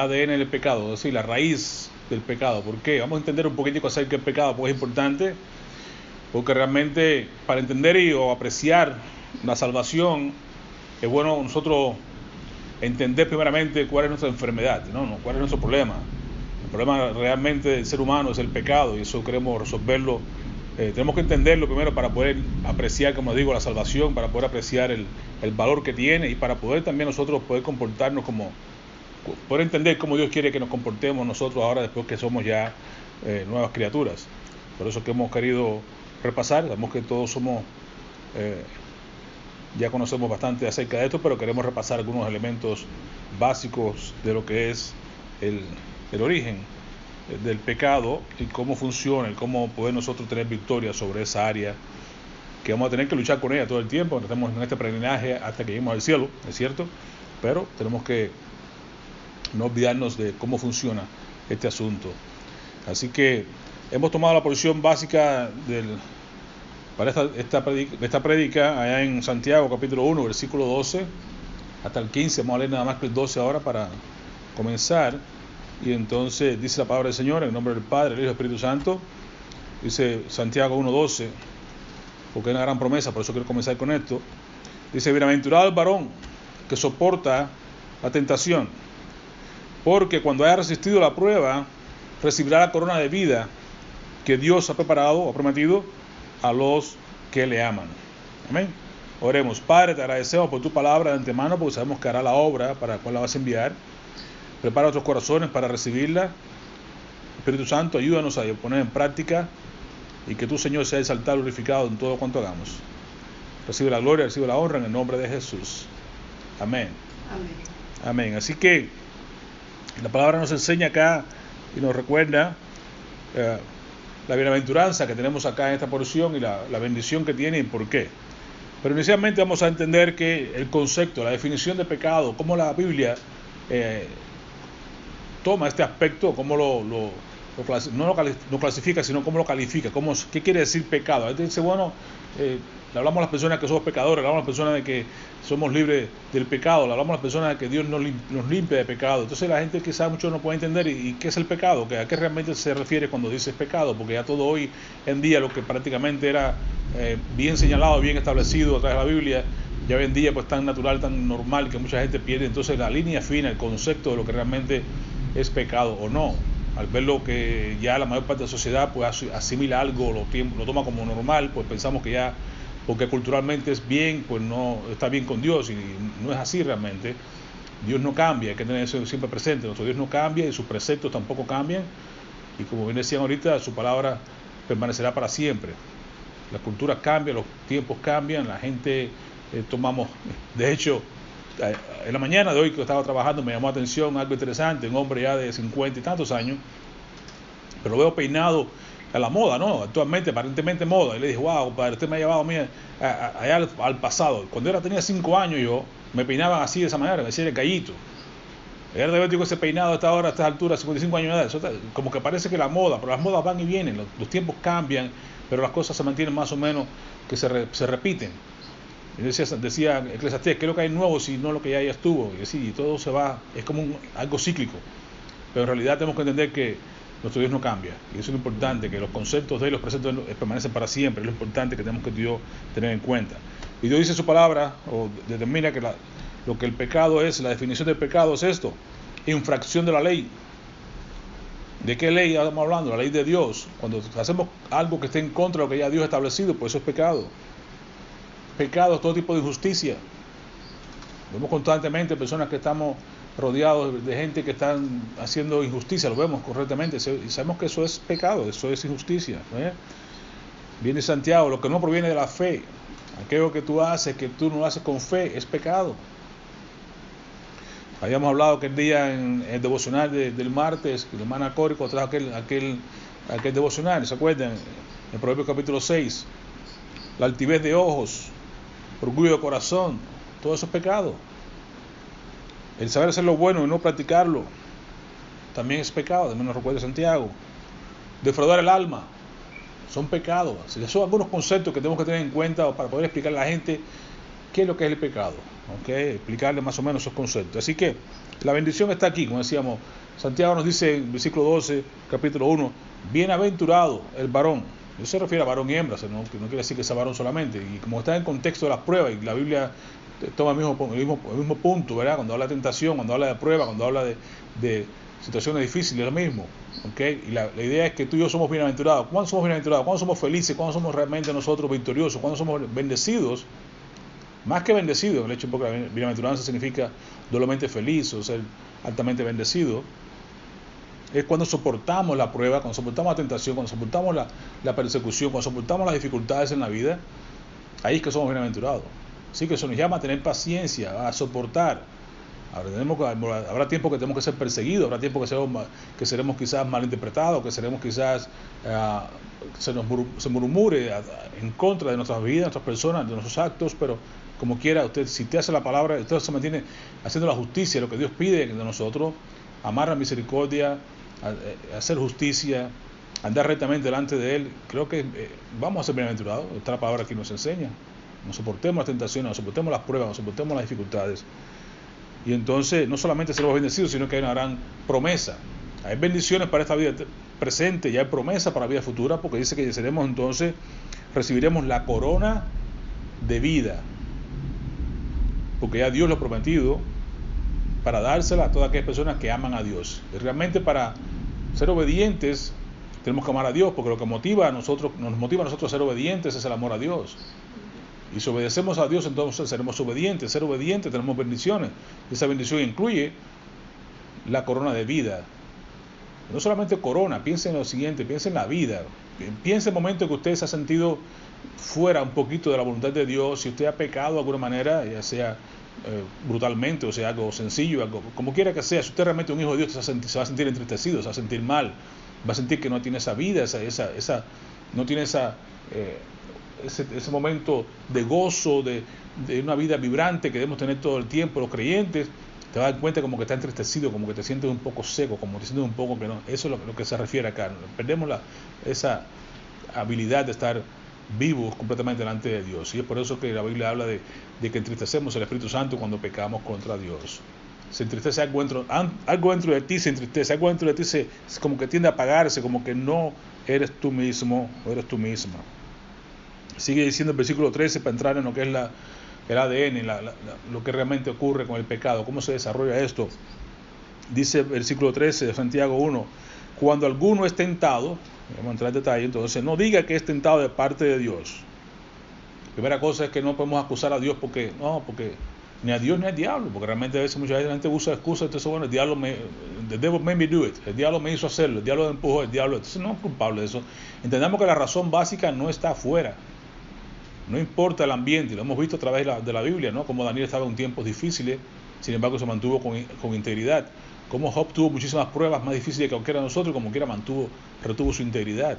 ADN del pecado, es decir, la raíz del pecado. ¿Por qué? Vamos a entender un poquitico acerca del pecado, porque es importante, porque realmente para entender o apreciar la salvación, es bueno nosotros entender primeramente cuál es nuestra enfermedad, ¿no? Cuál es nuestro problema. El problema realmente del ser humano es el pecado, y eso queremos resolverlo. Tenemos que entenderlo primero para poder apreciar, como digo, la salvación, para poder apreciar el valor que tiene, y para poder también nosotros poder comportarnos poder entender cómo Dios quiere que nos comportemos nosotros ahora, después que somos ya nuevas criaturas. Por eso que hemos querido repasar. Sabemos que todos ya conocemos bastante acerca de esto, pero queremos repasar algunos elementos básicos de lo que es el origen del pecado y cómo funciona, y cómo poder nosotros tener victoria sobre esa área, que vamos a tener que luchar con ella todo el tiempo. Estamos en este peregrinaje hasta que lleguemos al cielo, es cierto, pero tenemos que no olvidarnos de cómo funciona este asunto. Así que hemos tomado la porción básica para esta prédica allá en Santiago capítulo 1, versículo 12 hasta el 15. Vamos a leer nada más que el 12 ahora para comenzar. Y entonces dice la palabra del Señor, en el nombre del Padre, del Hijo y del Espíritu Santo. Dice Santiago 1:12, porque es una gran promesa, por eso quiero comenzar con esto. Dice: bienaventurado el varón que soporta la tentación, porque cuando haya resistido la prueba, recibirá la corona de vida que Dios ha preparado o prometido a los que le aman. Amén. Oremos. Padre, te agradecemos por tu palabra de antemano, porque sabemos que hará la obra para la cual la vas a enviar. Prepara nuestros corazones para recibirla. Espíritu Santo, ayúdanos a poner en práctica, y que tú, Señor, seas exaltado y glorificado en todo cuanto hagamos. Recibe la gloria, recibe la honra en el nombre de Jesús. Amén. Amén. Amén. Así que la palabra nos enseña acá y nos recuerda la bienaventuranza que tenemos acá en esta porción, y la bendición que tiene y por qué. Pero inicialmente vamos a entender que el concepto, la definición de pecado, cómo la Biblia toma este aspecto, cómo no lo clasifica, sino cómo lo califica, qué quiere decir pecado. A veces dice, bueno, le hablamos a las personas que somos pecadores, le hablamos a las personas de que somos libres del pecado, le hablamos a las personas de que Dios nos limpia de pecado. Entonces la gente quizás mucho no puede entender y qué es el pecado, a qué realmente se refiere cuando dice pecado, porque ya todo hoy en día, lo que prácticamente era bien señalado, bien establecido a través de la Biblia, ya hoy en día pues tan natural, tan normal, que mucha gente pierde entonces la línea fina, el concepto de lo que realmente es pecado o no. Al ver lo que ya la mayor parte de la sociedad pues asimila algo, lo toma como normal, pues pensamos que ya, porque culturalmente es bien, pues no está bien con Dios, y no es así realmente. Dios no cambia, hay que tener eso siempre presente. Nuestro Dios no cambia, y sus preceptos tampoco cambian, y como bien decían ahorita, su palabra permanecerá para siempre. Las culturas cambian, los tiempos cambian, la gente de hecho, en la mañana de hoy que estaba trabajando me llamó la atención algo interesante. Un hombre ya de 50 y tantos años, pero lo veo peinado a la moda, ¿no? Actualmente, aparentemente moda. Y le dije, wow, padre, usted me ha llevado a mí allá al pasado. Cuando tenía 5 años yo, me peinaban así de esa manera, me decían el gallito. Era de ver ese peinado a esta hora, a estas alturas, 55 años de edad. Eso como que parece que la moda, pero las modas van y vienen, los tiempos cambian, pero las cosas se mantienen más o menos, que se repiten. Y decía Eclesiastés, ¿qué es lo que hay nuevo si no lo que ya estuvo? Y así, todo se va, es como algo cíclico. Pero en realidad tenemos que entender que nuestro Dios no cambia, y eso es lo importante, que los conceptos de Él, los preceptos de Él permanecen para siempre. Es lo importante que tenemos que Dios tener en cuenta. Y Dios dice en su palabra, o determina que lo que el pecado es, la definición del pecado es esto: infracción de la ley. ¿De qué ley estamos hablando? La ley de Dios. Cuando hacemos algo que esté en contra de lo que ya Dios ha establecido, pues eso es pecado. Pecado es todo tipo de injusticia. Vemos constantemente personas que estamos rodeados de gente que están haciendo injusticia, lo vemos correctamente, y sabemos que eso es pecado, eso es injusticia. Viene Santiago, lo que no proviene de la fe, aquello que tú haces, que tú no haces con fe, es pecado. Habíamos hablado aquel día en el devocional del martes, que la hermana Córico trajo aquel devocional, ¿se acuerdan? En Proverbios capítulo 6, la altivez de ojos, orgullo de corazón, todo eso es pecado. El saber hacer lo bueno y no practicarlo también es pecado, también nos recuerda Santiago. Defraudar el alma son pecados. Esos son algunos conceptos que tenemos que tener en cuenta para poder explicarle a la gente qué es lo que es el pecado, ¿okay? Explicarle más o menos esos conceptos. Así que la bendición está aquí, como decíamos. Santiago nos dice en versículo 12, capítulo 1, bienaventurado el varón. Eso se refiere a varón y hembra, ¿no? Que no quiere decir que sea varón solamente. Y como está en contexto de las pruebas, y la Biblia toma el mismo punto, ¿verdad? Cuando habla de tentación, cuando habla de prueba, cuando habla de situaciones difíciles, es lo mismo, ¿okay? Y la idea es que tú y yo somos bienaventurados. ¿Cuándo somos bienaventurados? ¿Cuándo somos felices? ¿Cuándo somos realmente nosotros victoriosos? ¿Cuándo somos bendecidos? Más que bendecido, el hecho porque la bienaventuranza significa doblemente feliz o ser altamente bendecido, es cuando soportamos la prueba, cuando soportamos la tentación, cuando soportamos la persecución, cuando soportamos las dificultades en la vida. Ahí es que somos bienaventurados. Así que eso nos llama a tener paciencia, a soportar. Habrá tiempo que tenemos que ser perseguidos, habrá tiempo que seremos quizás malinterpretados, que seremos quizás se murmure en contra de nuestras vidas, de nuestras personas, de nuestros actos, pero como quiera, usted, si te hace la palabra, usted se mantiene haciendo la justicia, lo que Dios pide de nosotros, amar la misericordia, hacer justicia, andar rectamente delante de Él. Creo que vamos a ser bienaventurados. Esta es la palabra que nos enseña. Nos soportemos las tentaciones, nos soportemos las pruebas, nos soportemos las dificultades. Y entonces no solamente seremos bendecidos, sino que hay una gran promesa. Hay bendiciones para esta vida presente y hay promesa para la vida futura, porque dice que recibiremos la corona de vida, porque ya Dios lo ha prometido para dársela a todas aquellas personas que aman a Dios. Y realmente para ser obedientes tenemos que amar a Dios, porque lo que nos motiva a nosotros a ser obedientes es el amor a Dios. Y si obedecemos a Dios, entonces seremos obedientes. Ser obedientes tenemos bendiciones. Y esa bendición incluye la corona de vida. No solamente corona, piense en lo siguiente, piense en la vida. Piense en el momento en que usted se ha sentido fuera un poquito de la voluntad de Dios, si usted ha pecado de alguna manera, ya sea brutalmente, o sea, algo sencillo, algo, como quiera que sea. Si usted realmente es un hijo de Dios, se va a sentir entristecido, se va a sentir mal, va a sentir que no tiene esa vida, no tiene ese momento de gozo, de una vida vibrante que debemos tener todo el tiempo los creyentes. Te vas a dar cuenta como que está entristecido, como que te sientes un poco seco, como te sientes un poco que no. Eso es lo que se refiere acá. Perdemos esa habilidad de estar vivos completamente delante de Dios. Y es por eso que la Biblia habla de que entristecemos el Espíritu Santo cuando pecamos contra Dios. Se entristece algo dentro de ti, se entristece, algo dentro de ti como que tiende a apagarse, como que no eres tú mismo o eres tú misma. Sigue diciendo el versículo 13 para entrar en lo que es el ADN, lo que realmente ocurre con el pecado, cómo se desarrolla esto. Dice el versículo 13 de Santiago 1, cuando alguno es tentado, vamos a entrar en detalle, entonces no diga que es tentado de parte de Dios. La primera cosa es que no podemos acusar a Dios porque ni a Dios ni al diablo, porque realmente a veces mucha gente usa excusas, entonces bueno, the devil made me do it, el diablo me hizo hacerlo, el diablo me empujó, entonces no es culpable de eso. Entendamos que la razón básica no está afuera. No importa el ambiente, lo hemos visto a través de la Biblia, ¿no? Como Daniel estaba en tiempos difíciles, sin embargo se mantuvo con integridad. Como Job tuvo muchísimas pruebas más difíciles que cualquiera de nosotros, como quiera retuvo su integridad.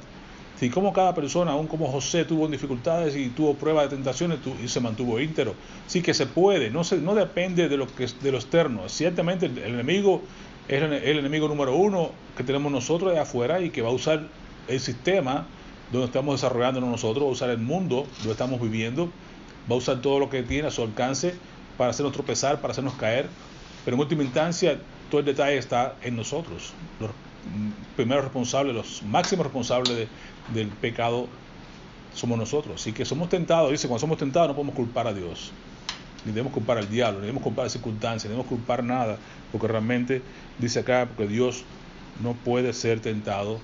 Y como cada persona, aún como José, tuvo dificultades y tuvo pruebas de tentaciones y se mantuvo íntegro. Sí que se puede, no depende de lo externo. Ciertamente el enemigo es el enemigo número uno que tenemos nosotros de afuera y que va a usar el sistema donde estamos desarrollándonos nosotros, va a usar el mundo donde estamos viviendo, va a usar todo lo que tiene a su alcance para hacernos tropezar, para hacernos caer, pero en última instancia todo el detalle está en nosotros. Los primeros responsables, los máximos responsables del pecado somos nosotros. Así que somos tentados, dice, cuando somos tentados no podemos culpar a Dios, ni debemos culpar al diablo, ni debemos culpar a circunstancias, ni debemos culpar nada, porque realmente dice acá, porque Dios no puede ser tentado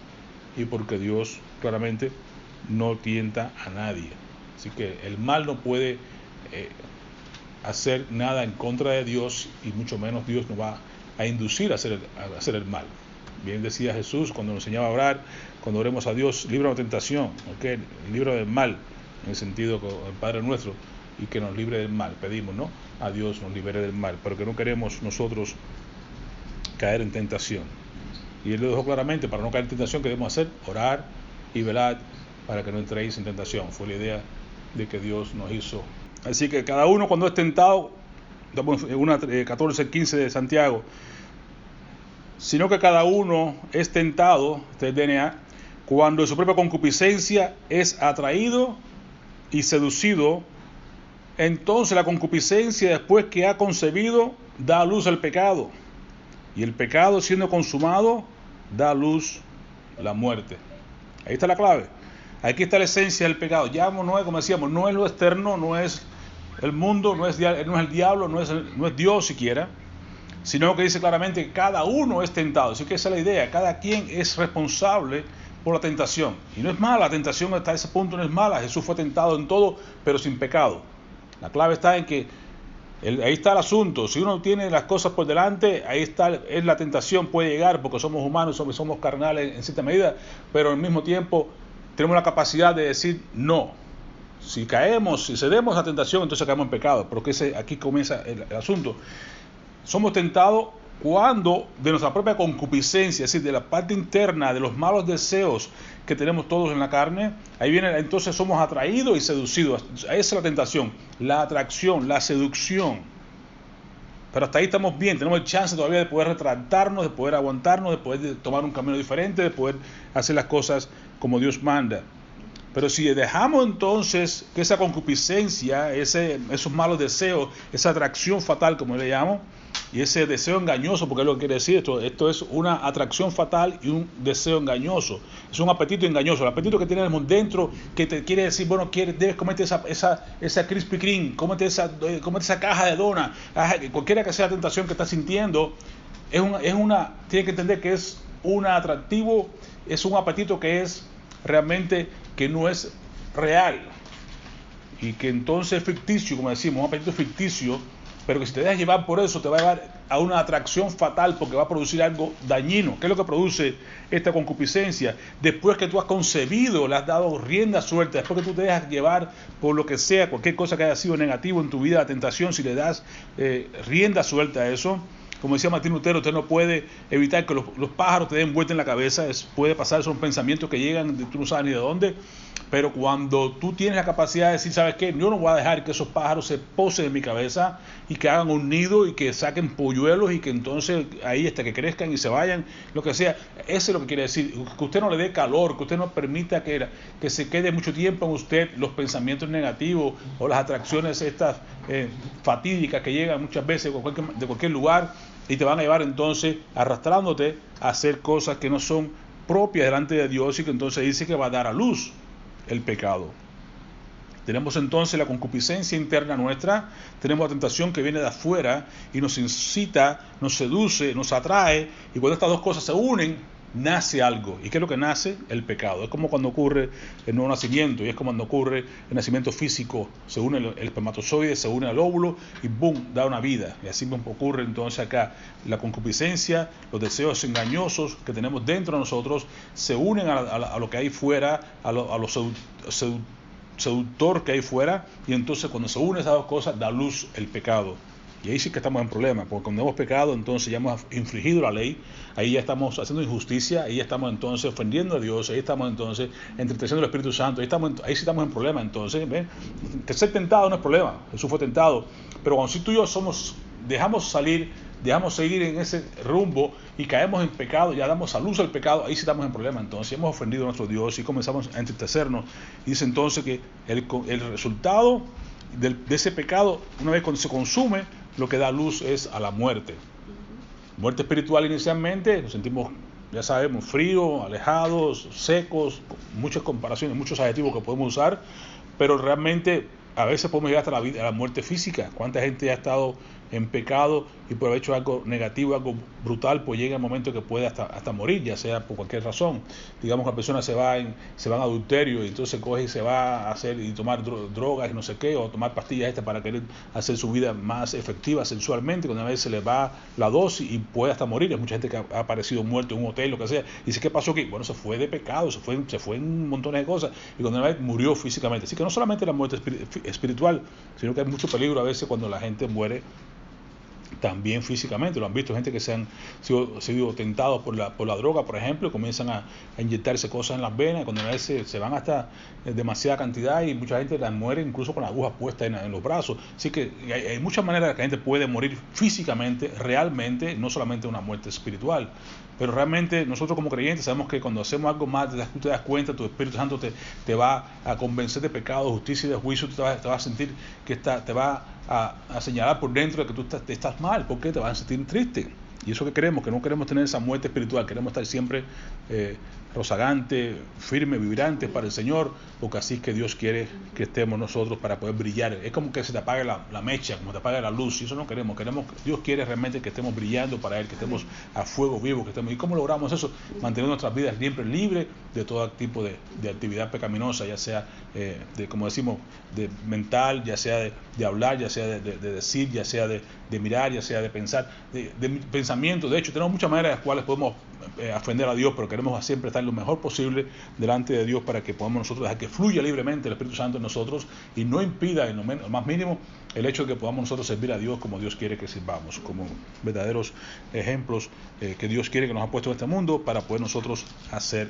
y porque Dios claramente no tienta a nadie. Así que el mal no puede hacer nada en contra de Dios, y mucho menos Dios nos va a inducir a hacer el mal. Bien decía Jesús cuando nos enseñaba a orar, cuando oremos a Dios, líbranos de tentación, ¿okay? Libra del mal, en el sentido que el Padre nuestro, y que nos libre del mal. Pedimos, ¿no? A Dios nos libere del mal, pero que no queremos nosotros caer en tentación. Y Él lo dejó claramente, para no caer en tentación, ¿qué debemos hacer? Orar y velad para que no entréis en tentación. Fue la idea de que Dios nos hizo. Así que cada uno cuando es tentado, en 14:15 de Santiago, sino que cada uno es tentado, este es DNA, cuando en su propia concupiscencia es atraído y seducido Entonces la concupiscencia, después que ha concebido, da a luz el pecado. Y el pecado, siendo consumado, da a luz la muerte. Ahí está la clave. Aquí está la esencia del pecado. Ya no es, como decíamos, no es lo externo, no es el mundo, no es el diablo, no es Dios siquiera, sino que dice claramente que cada uno es tentado. Así que esa es la idea. Cada quien es responsable por la tentación. Y no es mala, la tentación hasta ese punto no es mala. Jesús fue tentado en todo, pero sin pecado. La clave está en que ahí está el asunto. Si uno tiene las cosas por delante, ahí está, es la tentación, puede llegar, porque somos humanos, somos carnales en cierta medida, pero al mismo tiempo tenemos la capacidad de decir no. Si caemos, si cedemos a la tentación, entonces caemos en pecado. Porque aquí comienza el asunto. Somos tentados cuando de nuestra propia concupiscencia, es decir, de la parte interna, de los malos deseos que tenemos todos en la carne, ahí viene, entonces somos atraídos y seducidos. Esa es la tentación, la atracción, la seducción. Pero hasta ahí estamos bien, tenemos el chance todavía de poder retractarnos, de poder aguantarnos, de poder tomar un camino diferente, de poder hacer las cosas como Dios manda. Pero si dejamos entonces que esa concupiscencia, esos malos deseos, esa atracción fatal, como le llamo, y ese deseo engañoso, porque es lo que quiere decir esto es una atracción fatal y un deseo engañoso, es un apetito engañoso, el apetito que tenemos dentro, que te quiere decir, bueno, debes comerte esa Krispy Kreme, comete esa caja de dona, cualquiera que sea la tentación que estás sintiendo, tiene que entender que es un atractivo, es un apetito que es realmente que no es real, y que entonces es ficticio, como decimos, un apetito ficticio, pero que si te dejas llevar por eso te va a llevar a una atracción fatal, porque va a producir algo dañino. ¿Qué es lo que produce esta concupiscencia? Después que tú has concebido, le has dado rienda suelta, después que tú te dejas llevar por lo que sea, cualquier cosa que haya sido negativo en tu vida, la tentación, si le das rienda suelta a eso, como decía Martín Lutero, usted no puede evitar que los pájaros te den vuelta en la cabeza, puede pasar, son pensamientos que llegan, tú no sabes ni de dónde, pero cuando tú tienes la capacidad de decir, ¿sabes qué? Yo no voy a dejar que esos pájaros se posen en mi cabeza y que hagan un nido y que saquen polluelos y que entonces ahí hasta que crezcan y se vayan, lo que sea. Eso es lo que quiere decir, que usted no le dé calor, que usted no permita que se quede mucho tiempo en usted los pensamientos negativos o las atracciones estas fatídicas que llegan muchas veces de cualquier lugar y te van a llevar entonces arrastrándote a hacer cosas que no son propias delante de Dios y que entonces dice que va a dar a luz el pecado. Tenemos entonces la concupiscencia interna nuestra, tenemos la tentación que viene de afuera y nos incita, nos seduce, nos atrae, y cuando estas dos cosas se unen, nace algo. ¿Y qué es lo que nace? El pecado. Es como cuando ocurre el nuevo nacimiento, y es como cuando ocurre el nacimiento físico, se une el espermatozoide, se une al óvulo y ¡boom!, da una vida. Y así ocurre entonces acá. La concupiscencia, los deseos engañosos que tenemos dentro de nosotros, se unen a lo que hay fuera, a lo seductor que hay fuera, y entonces cuando se unen esas dos cosas, da luz el pecado. Y ahí sí que estamos en problemas, porque cuando hemos pecado, entonces ya hemos infringido la ley, ahí ya estamos haciendo injusticia, ahí ya estamos entonces ofendiendo a Dios, ahí estamos entonces entristeciendo al Espíritu Santo, ahí sí estamos en problemas. Entonces, ¿ven? Que ser tentado no es problema, Jesús fue tentado, pero cuando si tú y yo dejamos seguir en ese rumbo y caemos en pecado, ya damos a luz al pecado, ahí sí estamos en problema. Entonces hemos ofendido a nuestro Dios y comenzamos a entristecernos. Y dice entonces que el resultado de ese pecado, una vez cuando se consume, lo que da luz es a la muerte. Muerte espiritual inicialmente, nos sentimos, ya sabemos, fríos, alejados, secos, muchas comparaciones, muchos adjetivos que podemos usar, pero realmente a veces podemos llegar hasta a la muerte física. ¿Cuánta gente ha estado en pecado y por haber hecho algo negativo, algo brutal, pues llega el momento que puede hasta morir, ya sea por cualquier razón? Digamos que la persona se va en adulterio y entonces coge y se va a hacer y tomar drogas y no sé qué, o tomar pastillas para querer hacer su vida más efectiva sexualmente, cuando a veces se le va la dosis y puede hasta morir. Hay mucha gente que ha aparecido muerto en un hotel, lo que sea, y dice, ¿qué pasó aquí? Bueno, se fue de pecado, se fue en un montón de cosas, y cuando una vez murió físicamente. Así que no solamente la muerte espiritual, sino que hay mucho peligro a veces cuando la gente muere También físicamente, lo han visto gente que se han sido tentados por la droga, por ejemplo, comienzan a inyectarse cosas en las venas, cuando a veces se van hasta demasiada cantidad y mucha gente las muere incluso con la aguja puesta en los brazos. Así que hay muchas maneras que la gente puede morir físicamente, realmente, no solamente una muerte espiritual. Pero realmente nosotros como creyentes sabemos que cuando hacemos algo más, tú te das cuenta, tu Espíritu Santo te va a convencer de pecado, justicia y de juicio, te vas a sentir que te va a señalar por dentro de que tú estás mal, porque te vas a sentir triste. Y eso que queremos, que no queremos tener esa muerte espiritual, queremos estar siempre rozagante, firme, vibrantes para el Señor, porque así es que Dios quiere que estemos nosotros para poder brillar. Es como que se te apague la mecha, como te apague la luz, y eso no queremos. Dios quiere realmente que estemos brillando para Él, que estemos a fuego vivo, que estemos. ¿Y cómo logramos eso? Manteniendo nuestras vidas siempre libres de todo tipo de actividad pecaminosa, ya sea como decimos, de mental, ya sea de hablar, ya sea de decir, ya sea de mirar, ya sea de pensar, de pensamiento. De hecho, tenemos muchas maneras en las cuales podemos ofender a Dios, pero queremos siempre estar lo mejor posible delante de Dios para que podamos nosotros dejar que fluya libremente el Espíritu Santo en nosotros y no impida en lo más mínimo el hecho de que podamos nosotros servir a Dios como Dios quiere que sirvamos, como verdaderos ejemplos que Dios quiere que nos ha puesto en este mundo para poder nosotros hacer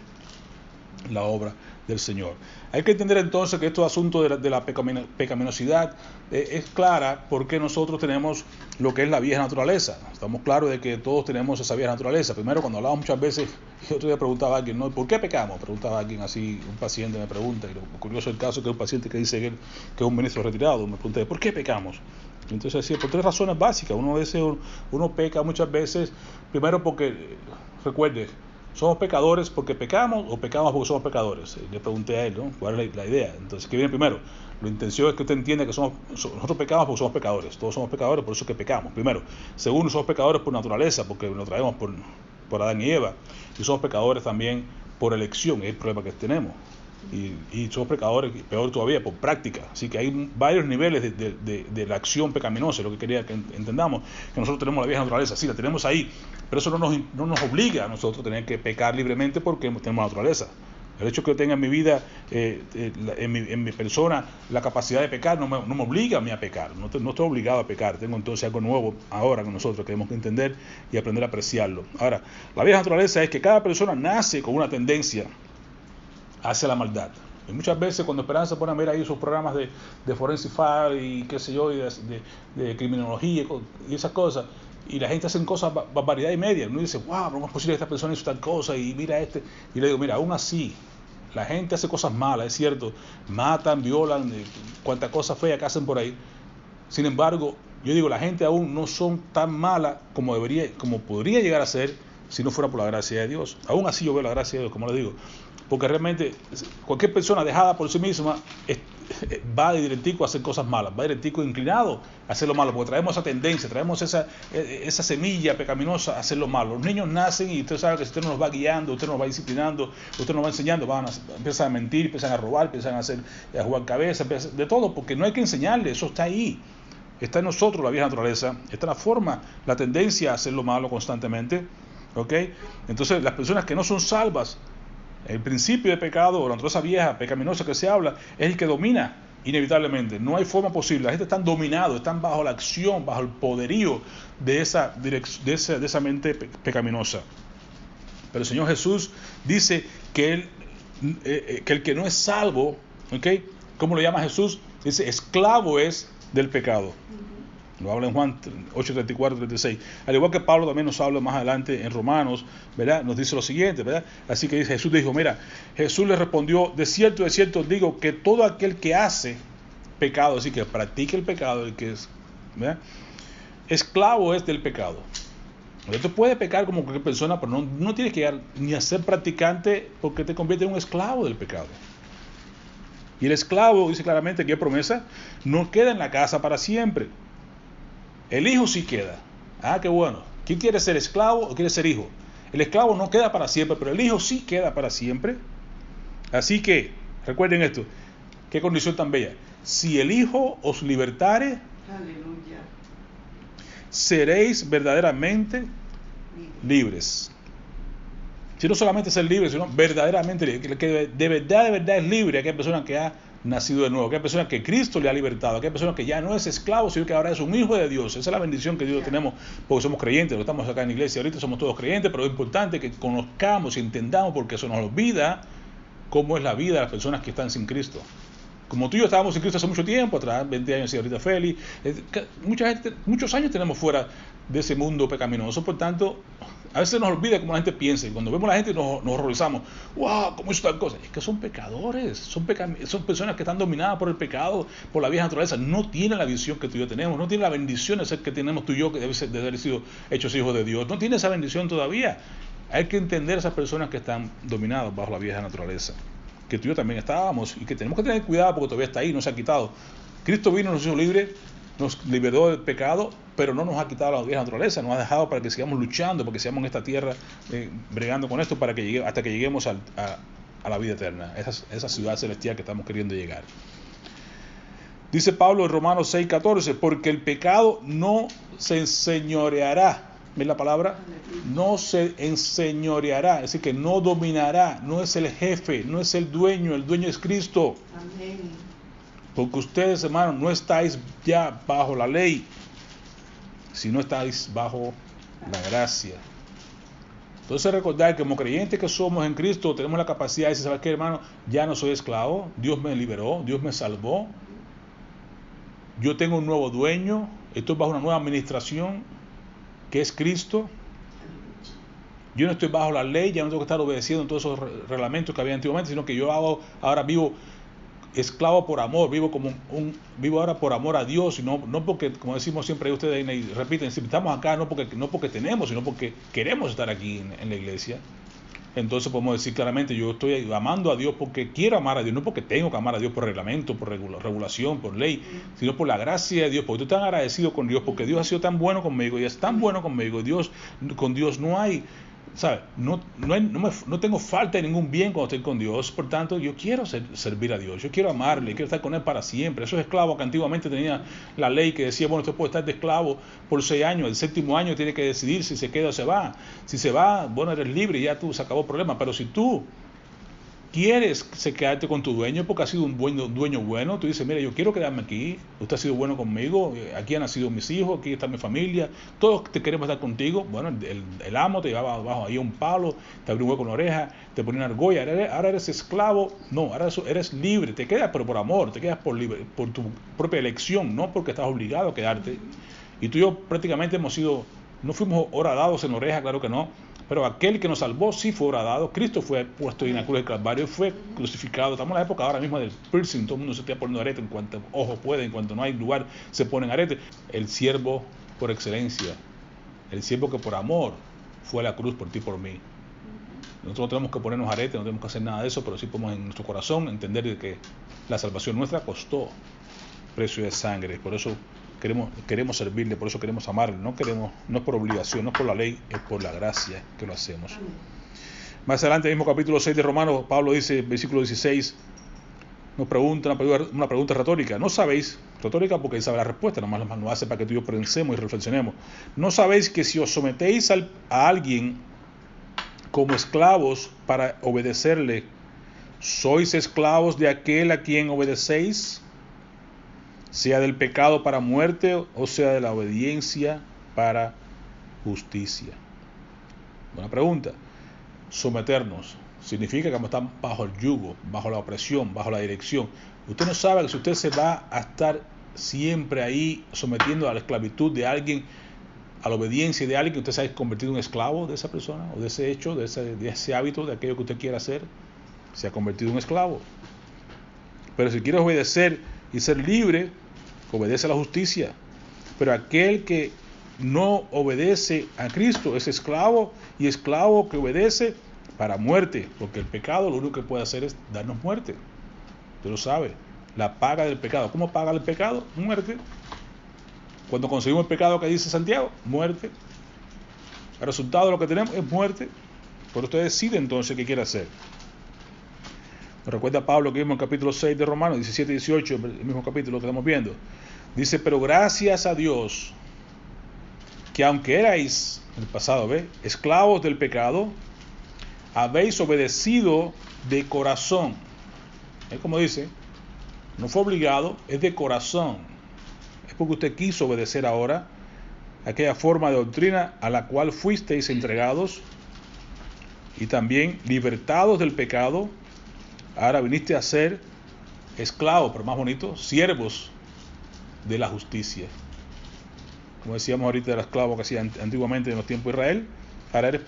la obra del Señor. Hay que entender entonces que este asunto de la pecaminosidad es clara porque nosotros tenemos lo que es la vieja naturaleza. Estamos claros de que todos tenemos esa vieja naturaleza. Primero, cuando hablamos muchas veces, yo otro día preguntaba a alguien, ¿no? ¿Por qué pecamos? Preguntaba a alguien así, un paciente me pregunta, y lo curioso del caso es que es un paciente que dice que es un ministro retirado, me pregunté, ¿por qué pecamos? Entonces decía, por 3 razones básicas. Uno peca muchas veces, primero porque, recuerde, ¿somos pecadores porque pecamos o pecamos porque somos pecadores? Le pregunté a él, ¿no? ¿Cuál es la idea? Entonces, ¿qué viene primero? La intención es que usted entienda que nosotros pecamos porque somos pecadores. Todos somos pecadores, por eso es que pecamos. Primero. Segundo, somos pecadores por naturaleza, porque lo traemos por Adán y Eva. Y somos pecadores también por elección, es el problema que tenemos. Y somos pecadores, peor todavía, por práctica. Así que hay varios niveles de la acción pecaminosa, lo que quería que entendamos, que nosotros tenemos la vieja naturaleza, sí, la tenemos ahí, pero eso no nos obliga a nosotros a tener que pecar libremente porque tenemos la naturaleza. El hecho de que yo tenga en mi vida, en mi persona, la capacidad de pecar, no me obliga a mí a pecar, no estoy obligado a pecar. Tengo entonces algo nuevo ahora que nosotros tenemos que entender y aprender a apreciarlo. Ahora, la vieja naturaleza es que cada persona nace con una tendencia hacia la maldad. Y muchas veces cuando Esperanza pone a ver ahí esos programas de Forensic File y qué sé yo, y de criminología y esas cosas, y la gente hace cosas, barbaridad y media, uno dice, wow, ¿cómo es posible que esta persona hizo tal cosa? Y mira y le digo, mira, aún así, la gente hace cosas malas, es cierto, matan, violan, cuantas cosas feas que hacen por ahí. Sin embargo, yo digo, la gente aún no son tan mala como podría llegar a ser si no fuera por la gracia de Dios. Aún así yo veo la gracia de Dios, como le digo, porque realmente cualquier persona dejada por sí misma va directico a hacer cosas malas, va directico inclinado a hacer lo malo, porque traemos esa tendencia, traemos esa semilla pecaminosa a hacer lo malo. Los niños nacen y usted sabe que si usted no los va guiando, usted no los va disciplinando, usted no los va enseñando, empiezan a mentir, empiezan a robar, empiezan a jugar cabeza, de todo, porque no hay que enseñarle, eso está ahí. Está en nosotros la vieja naturaleza, está la forma, la tendencia a hacer lo malo constantemente, ¿ok? Entonces las personas que no son salvas, el principio de pecado, o la naturaleza vieja, pecaminosa que se habla, es el que domina inevitablemente. No hay forma posible. La gente está dominada, están bajo la acción, bajo el poderío de esa mente pecaminosa. Pero el Señor Jesús dice que el que no es salvo, ¿ok? ¿Cómo lo llama Jesús? Dice, esclavo es del pecado. Lo habla en Juan 8:34-36. Al igual que Pablo también nos habla más adelante en Romanos, ¿verdad? Nos dice lo siguiente, ¿verdad? Así que Jesús dijo, mira, Jesús le respondió, de cierto digo que todo aquel que hace pecado, así que practica el pecado, el que es, ¿verdad? Esclavo es del pecado. Tú puedes pecar como cualquier persona, pero no tienes que llegar ni a ser practicante porque te convierte en un esclavo del pecado. Y el esclavo, dice claramente que hay promesa, no queda en la casa para siempre. El hijo sí queda. Ah, qué bueno. ¿Quién quiere ser esclavo o quiere ser hijo? El esclavo no queda para siempre, pero el hijo sí queda para siempre. Así que, recuerden esto, qué condición tan bella. Si el hijo os libertare, aleluya, seréis verdaderamente libres. Si no solamente ser libre, sino verdaderamente libre. El que de verdad es libre, aquella persona que ha nacido de nuevo, aquella persona que Cristo le ha libertado, aquella persona que ya no es esclavo, sino que ahora es un hijo de Dios. Esa es la bendición que Dios tenemos porque somos creyentes, lo estamos acá en la iglesia, ahorita somos todos creyentes, pero es importante que conozcamos y entendamos, porque eso nos olvida cómo es la vida de las personas que están sin Cristo. Como tú y yo estábamos sin Cristo hace mucho tiempo atrás, 20 años, y ahorita Félix, muchos años tenemos fuera de ese mundo pecaminoso, por tanto, a veces nos olvida cómo la gente piensa, y cuando vemos a la gente nos horrorizamos, wow, ¿cómo hizo tal cosa? Es que son pecadores, son personas que están dominadas por el pecado, por la vieja naturaleza, no tienen la visión que tú y yo tenemos, no tienen la bendición de ser que tenemos tú y yo, que de haber sido hechos hijos de Dios, no tienen esa bendición todavía. Hay que entender a esas personas que están dominadas bajo la vieja naturaleza, que tú y yo también estábamos, y que tenemos que tener cuidado porque todavía está ahí, no se ha quitado. Cristo vino, nos hizo libres, nos liberó del pecado, pero no nos ha quitado la vieja naturaleza, nos ha dejado para que sigamos luchando, para que sigamos en esta tierra bregando con esto, para que hasta que lleguemos a la vida eterna, esa ciudad celestial que estamos queriendo llegar. Dice Pablo en Romanos 6:14, porque el pecado no se enseñoreará. ¿Ves la palabra? No se enseñoreará, es decir, que no dominará, no es el jefe, no es el dueño es Cristo. Amén. Porque ustedes, hermanos, no estáis ya bajo la ley, sino estáis bajo la gracia. Entonces recordar que como creyentes que somos en Cristo, tenemos la capacidad de decir, ¿sabes qué, hermano? Ya no soy esclavo, Dios me liberó, Dios me salvó, yo tengo un nuevo dueño, estoy bajo una nueva administración, que es Cristo. Yo no estoy bajo la ley, ya no tengo que estar obedeciendo todos esos reglamentos que había antiguamente, sino que yo ahora vivo esclavo por amor, vivo ahora por amor a Dios, y no porque, como decimos siempre ustedes y repiten, si estamos acá no porque tenemos, sino porque queremos estar aquí en la iglesia. Entonces podemos decir claramente, yo estoy amando a Dios porque quiero amar a Dios, no porque tengo que amar a Dios por reglamento, por regulación, por ley, sino por la gracia de Dios, porque estoy tan agradecido con Dios, porque Dios ha sido tan bueno conmigo y es tan bueno conmigo. Con Dios no hay, ¿sabes? No tengo falta de ningún bien cuando estoy con Dios, por tanto yo quiero servir a Dios, yo quiero amarle, quiero estar con Él para siempre. Esos esclavos que antiguamente tenía la ley que decía, bueno, usted puede estar de esclavo por 6 años, el 7º año tiene que decidir si se queda o se va. Si se va, bueno, eres libre y ya tú se acabó el problema, pero si tú quieres quedarte con tu dueño porque ha sido un dueño bueno, tú dices, mira, yo quiero quedarme aquí, usted ha sido bueno conmigo, aquí han nacido mis hijos, aquí está mi familia, todos te queremos estar contigo. Bueno, el amo te llevaba abajo ahí un palo, te abrió un hueco en la oreja, te ponía una argolla, ahora eres esclavo, no, ahora eres libre, te quedas pero por amor, te quedas por tu propia elección, no porque estás obligado a quedarte. Y tú y yo prácticamente no fuimos horadados en la oreja, claro que no, pero aquel que nos salvó sí fue horadado. Cristo fue puesto en la cruz del Calvario, fue crucificado. Estamos en la época ahora mismo del piercing, todo el mundo se está poniendo arete en cuanto ojo puede, en cuanto no hay lugar se ponen arete. El siervo por excelencia, el siervo que por amor fue a la cruz por ti y por mí. Nosotros no tenemos que ponernos arete, no tenemos que hacer nada de eso, pero sí podemos en nuestro corazón entender que la salvación nuestra costó precio de sangre. Por eso queremos servirle, por eso queremos amarle, no es por obligación, no es por la ley, es por la gracia que lo hacemos. Más adelante, mismo capítulo 6 de Romanos, Pablo dice, versículo 16, nos pregunta una pregunta retórica. ¿No sabéis? Retórica porque él sabe la respuesta, nomás lo hace para que tú y yo pensemos y reflexionemos. ¿No sabéis que si os sometéis a alguien como esclavos para obedecerle, sois esclavos de aquel a quien obedecéis? Sea del pecado para muerte o sea de la obediencia para justicia. Buena pregunta. Someternos significa que vamos a estar bajo el yugo, bajo la opresión, bajo la dirección. Usted no sabe que si usted se va a estar siempre ahí sometiendo a la esclavitud de alguien, a la obediencia de alguien, que usted se ha convertido en un esclavo de esa persona, o de ese hecho, de ese hábito, de aquello que usted quiera hacer, se ha convertido en un esclavo. Pero si quiere obedecer y ser libre, obedece a la justicia. Pero aquel que no obedece a Cristo es esclavo, y esclavo que obedece para muerte, porque el pecado lo único que puede hacer es darnos muerte. Usted lo sabe, la paga del pecado. ¿Cómo paga el pecado? Muerte. Cuando conseguimos el pecado que dice Santiago, muerte. El resultado de lo que tenemos es muerte. Pero usted decide entonces qué quiere hacer. Nos recuerda Pablo que vimos en el capítulo 6 de Romanos, 17 y 18, el mismo capítulo que estamos viendo. Dice, pero gracias a Dios, que aunque erais, en el pasado, esclavos del pecado, habéis obedecido de corazón. Es como dice, no fue obligado, es de corazón. Es porque usted quiso obedecer ahora aquella forma de doctrina a la cual fuisteis entregados y también libertados del pecado. Ahora viniste a ser esclavos, pero más bonito, siervos de la justicia. Como decíamos ahorita, de los esclavos que hacían antiguamente en los tiempos de Israel. Ahora eres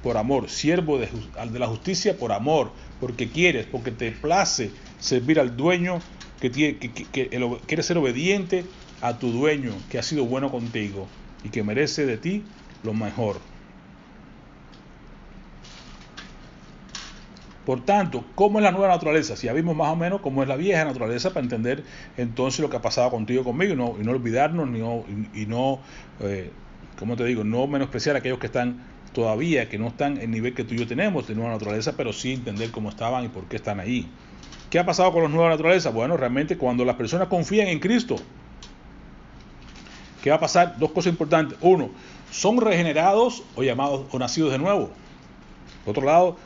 por amor, siervo de la justicia por amor, porque quieres, porque te place servir al dueño, que quiere ser obediente a tu dueño, que ha sido bueno contigo y que merece de ti lo mejor. Por tanto, ¿cómo es la nueva naturaleza? Si ya vimos más o menos cómo es la vieja naturaleza, para entender entonces lo que ha pasado contigo y conmigo, y no olvidarnos, como te digo, no menospreciar a aquellos que están todavía, que no están en el nivel que tú y yo tenemos de nueva naturaleza, pero sí entender cómo estaban y por qué están ahí. ¿Qué ha pasado con la nueva naturaleza? Bueno, realmente cuando las personas confían en Cristo, ¿qué va a pasar? Dos cosas importantes. Uno, son regenerados o llamados o nacidos de nuevo. Por otro lado,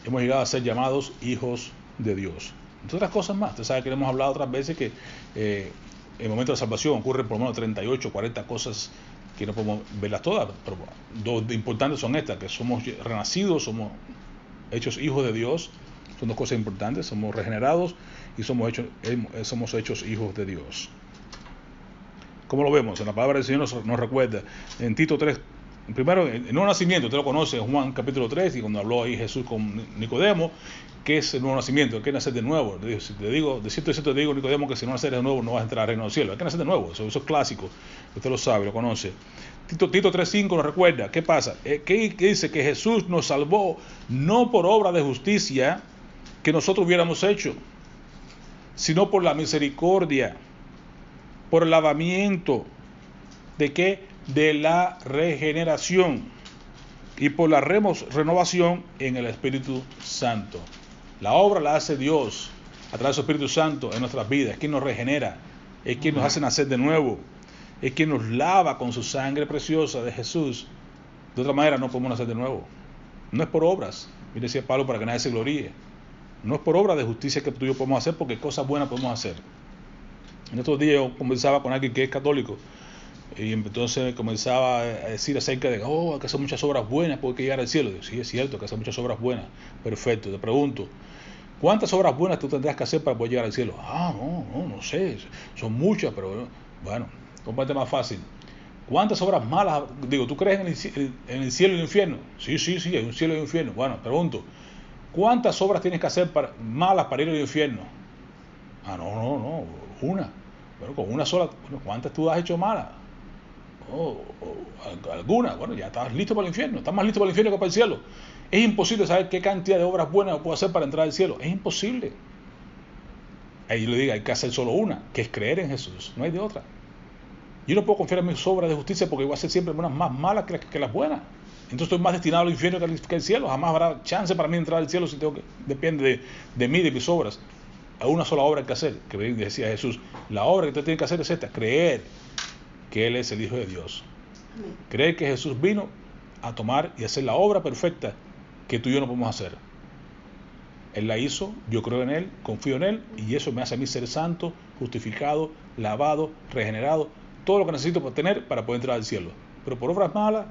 hemos llegado a ser llamados hijos de Dios. Entre otras cosas más. Usted sabe que hemos hablado otras veces que en el momento de la salvación ocurren por lo menos 38, 40 cosas que no podemos verlas todas, pero dos importantes son estas, que somos renacidos, somos hechos hijos de Dios. Son dos cosas importantes, somos regenerados y somos hechos hijos de Dios. ¿Cómo lo vemos? En la palabra del Señor nos recuerda, en Tito 3, primero, el nuevo nacimiento, usted lo conoce en Juan capítulo 3, y cuando habló ahí Jesús con Nicodemo, ¿qué es el nuevo nacimiento? ¿Qué es nacer de nuevo? De cierto te digo, Nicodemo, que si no naces de nuevo no vas a entrar al reino del cielo. Hay que nacer de nuevo, eso es clásico, usted lo sabe, lo conoce. Tito 3:5 nos recuerda, ¿qué pasa? ¿Qué dice? Que Jesús nos salvó no por obra de justicia que nosotros hubiéramos hecho, sino por la misericordia, por el lavamiento, ¿de qué? De la regeneración y por la renovación en el Espíritu Santo. La obra la hace Dios a través del Espíritu Santo en nuestras vidas. Es quien nos regenera, es quien nos hace nacer de nuevo, es quien nos lava con su sangre preciosa de Jesús. De otra manera no podemos nacer de nuevo. No es por obras, mire, decía Pablo, para que nadie se gloríe. No es por obra de justicia que tú y yo podemos hacer, porque cosas buenas podemos hacer. En estos días yo conversaba con alguien que es católico, y entonces comenzaba a decir acerca de, hay que hacer muchas obras buenas porque hay que llegar al cielo. Digo, sí, es cierto, hay que hacer muchas obras buenas. Perfecto, te pregunto, ¿cuántas obras buenas tú tendrás que hacer para poder llegar al cielo? No sé, son muchas, pero bueno, comparte más fácil. ¿Cuántas obras malas? Digo, ¿tú crees en el cielo y el infierno? Sí, hay un cielo y un infierno. Bueno, pregunto, ¿cuántas obras tienes que hacer malas para ir al infierno? No, una. Bueno, con una sola. Bueno, ¿cuántas tú has hecho malas? Alguna. Bueno, ya estás listo para el infierno. Estás más listo para el infierno que para el cielo. Es imposible saber qué cantidad de obras buenas puedo hacer para entrar al cielo. Es imposible. Ahí yo le digo, hay que hacer solo una, que es creer en Jesús. No hay de otra. Yo no puedo confiar en mis obras de justicia porque voy a hacer siempre unas más malas que las buenas. Entonces estoy más destinado al infierno que al cielo. Jamás habrá chance para mí de entrar al cielo si depende de mí, de mis obras. Hay una sola obra que hacer, que decía Jesús. La obra que usted tiene que hacer es esta: creer que Él es el Hijo de Dios. Amén. Creer que Jesús vino a tomar y hacer la obra perfecta que tú y yo no podemos hacer. Él la hizo, yo creo en Él, confío en Él, y eso me hace a mí ser santo, justificado, lavado, regenerado, todo lo que necesito tener para poder entrar al cielo. Pero por obras malas,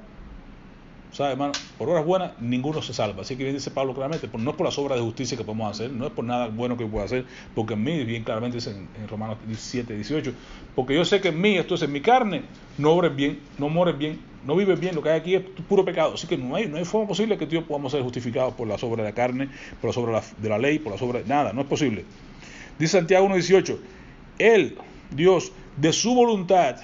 ¿sabes, hermano? Por obras buenas, ninguno se salva. Así que bien dice Pablo claramente, no es por las obras de justicia que podemos hacer, no es por nada bueno que pueda hacer, porque en mí, bien claramente dice en Romanos 17, 18, porque yo sé que en mí, esto es en mi carne, no obres bien, no mores bien, no vives bien, lo que hay aquí es puro pecado. Así que no hay forma posible que tú y yo podamos ser justificados por las obras de la carne, por las obras de la ley, por las obras, nada, no es posible. Dice Santiago 1:18, Él, Dios, de su voluntad,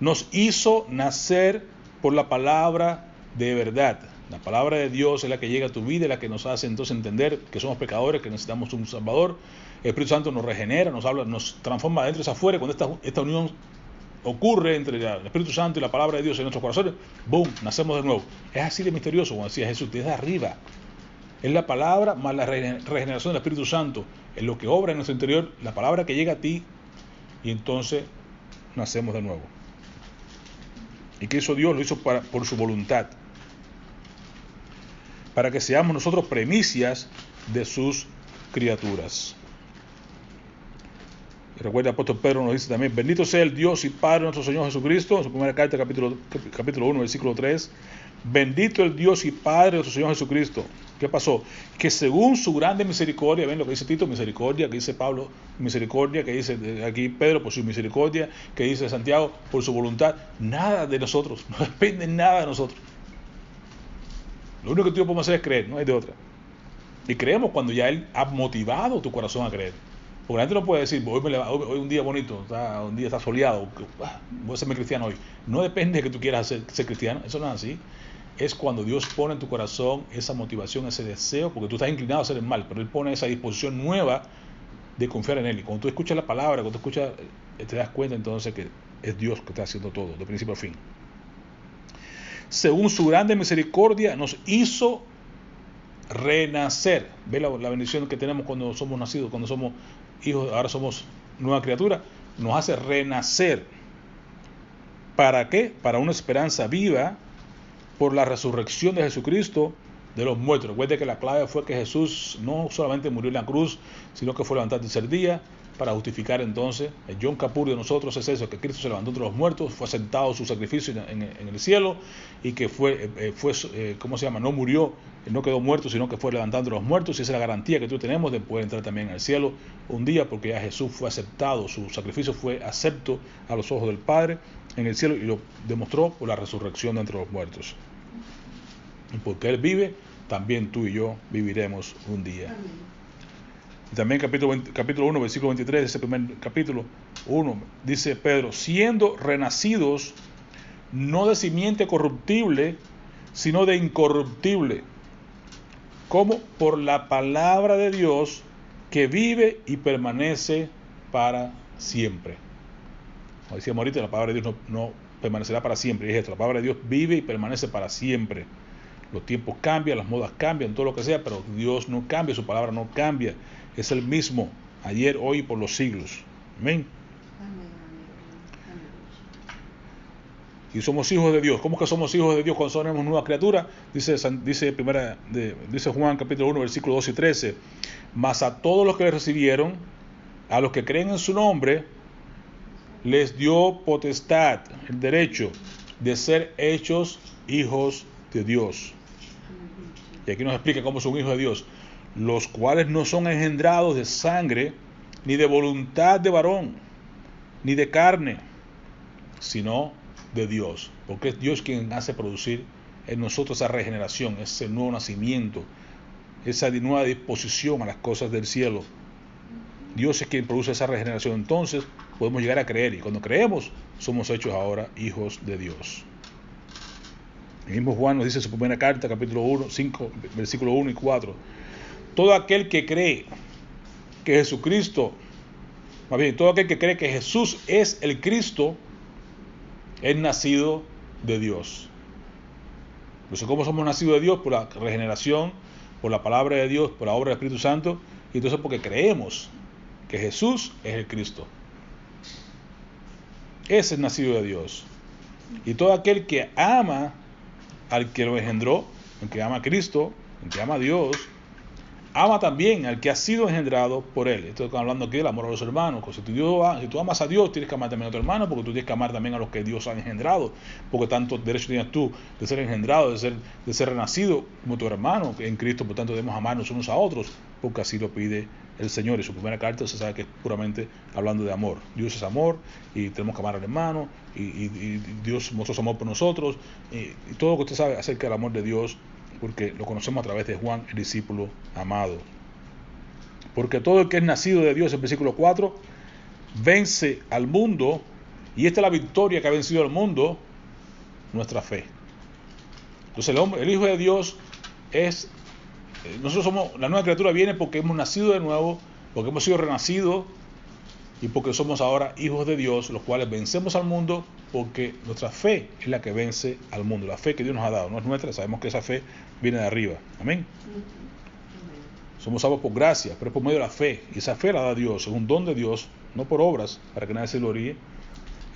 nos hizo nacer por la palabra de verdad. La palabra de Dios es la que llega a tu vida, es la que nos hace entonces entender que somos pecadores, que necesitamos un Salvador. El Espíritu Santo nos regenera, nos habla, nos transforma de adentro hacia afuera. Cuando esta unión ocurre entre el Espíritu Santo y la palabra de Dios en nuestros corazones, ¡boom!, nacemos de nuevo. Es así de misterioso, como decía Jesús, desde arriba. Es la palabra más la regeneración del Espíritu Santo, es lo que obra en nuestro interior, la palabra que llega a ti, y entonces nacemos de nuevo. ¿Y qué hizo Dios? Lo hizo por su voluntad, para que seamos nosotros primicias de sus criaturas. Recuerda, el apóstol Pedro nos dice también, bendito sea el Dios y Padre de nuestro Señor Jesucristo, en su primera carta, capítulo 1, versículo 3, bendito el Dios y Padre de nuestro Señor Jesucristo. ¿Qué pasó? Que según su grande misericordia, ven lo que dice Tito, misericordia, que dice Pablo, misericordia, que dice aquí Pedro por su misericordia, que dice Santiago por su voluntad, nada de nosotros, no depende nada de nosotros. Lo único que tú podemos hacer es creer, no hay de otra. Y creemos cuando ya Él ha motivado tu corazón a creer. Porque la gente no puede decir, hoy un día bonito, un día está soleado, voy a ser cristiano hoy. No depende de que tú quieras ser cristiano, eso no es así. Es cuando Dios pone en tu corazón esa motivación, ese deseo, porque tú estás inclinado a hacer el mal, pero Él pone esa disposición nueva de confiar en Él. Y cuando tú escuchas la palabra, cuando tú escuchas, te das cuenta entonces que es Dios que está haciendo todo, de principio a fin. Según su grande misericordia, nos hizo renacer. ¿Ve la bendición que tenemos cuando somos nacidos, cuando somos hijos, ahora somos nueva criatura? Nos hace renacer. ¿Para qué? Para una esperanza viva por la resurrección de Jesucristo de los muertos. Recuerde que la clave fue que Jesús no solamente murió en la cruz, sino que fue levantado el tercer día, para justificar entonces, el Yom Kippur de nosotros es eso, que Cristo se levantó entre los muertos, fue aceptado su sacrificio en el cielo, y que ¿cómo se llama? No murió, no quedó muerto, sino que fue levantando los muertos, y esa es la garantía que tú tenemos de poder entrar también al cielo un día, porque ya Jesús fue aceptado, su sacrificio fue acepto a los ojos del Padre en el cielo, y lo demostró por la resurrección de entre los muertos. Y porque Él vive, también tú y yo viviremos un día. Amén. Y también capítulo 1, versículo 23, ese primer capítulo 1, dice Pedro, siendo renacidos no de simiente corruptible, sino de incorruptible, como por la palabra de Dios que vive y permanece para siempre. Como decíamos ahorita, la palabra de Dios no permanecerá para siempre, es esto, la palabra de Dios vive y permanece para siempre. Los tiempos cambian, las modas cambian, todo lo que sea, pero Dios no cambia, su palabra no cambia. Es el mismo, ayer, hoy y por los siglos. Amén. Y somos hijos de Dios. ¿Cómo que somos hijos de Dios cuando somos nueva criatura? Dice Juan capítulo 1, versículos 12 y 13. Mas a todos los que le recibieron, a los que creen en su nombre, les dio potestad, el derecho de ser hechos hijos de Dios. Y aquí nos explica cómo son hijos de Dios. Los cuales no son engendrados de sangre, ni de voluntad de varón, ni de carne, sino de Dios. Porque es Dios quien hace producir en nosotros esa regeneración, ese nuevo nacimiento, esa nueva disposición a las cosas del cielo. Dios es quien produce esa regeneración. Entonces podemos llegar a creer, y cuando creemos, somos hechos ahora hijos de Dios. El mismo Juan nos dice en su primera carta, capítulo 1, 5, versículo 1 y 4. Todo aquel que cree que Jesucristo, más bien, todo aquel que cree que Jesús es el Cristo, es nacido de Dios. Entonces, ¿cómo somos nacidos de Dios? Por la regeneración, por la palabra de Dios, por la obra del Espíritu Santo, y entonces porque creemos que Jesús es el Cristo. Ese es nacido de Dios. Y todo aquel que ama al que lo engendró, el que ama a Cristo, el que ama a Dios, ama también al que ha sido engendrado por Él. Estoy hablando aquí del amor a los hermanos. Si tú amas a Dios, tienes que amar también a tu hermano, porque tú tienes que amar también a los que Dios ha engendrado, porque tanto derecho tienes tú de ser engendrado, de ser renacido como tu hermano en Cristo. Por tanto debemos amarnos unos a otros, porque así lo pide el Señor. Y su primera carta se sabe que es puramente hablando de amor. Dios es amor, y tenemos que amar al hermano, y Dios mostró su amor por nosotros, y todo lo que usted sabe acerca del amor de Dios, porque lo conocemos a través de Juan, el discípulo amado. Porque todo el que es nacido de Dios, en versículo 4, vence al mundo, y esta es la victoria que ha vencido al mundo, nuestra fe. Entonces el Hijo de Dios es, nosotros somos, la nueva criatura viene porque hemos nacido de nuevo, porque hemos sido renacidos, y porque somos ahora hijos de Dios, los cuales vencemos al mundo, porque nuestra fe es la que vence al mundo. La fe que Dios nos ha dado, no es nuestra, sabemos que esa fe viene de arriba. Amén. Somos salvos por gracia, pero es por medio de la fe, y esa fe la da Dios, es un don de Dios, no por obras, para que nadie se gloríe.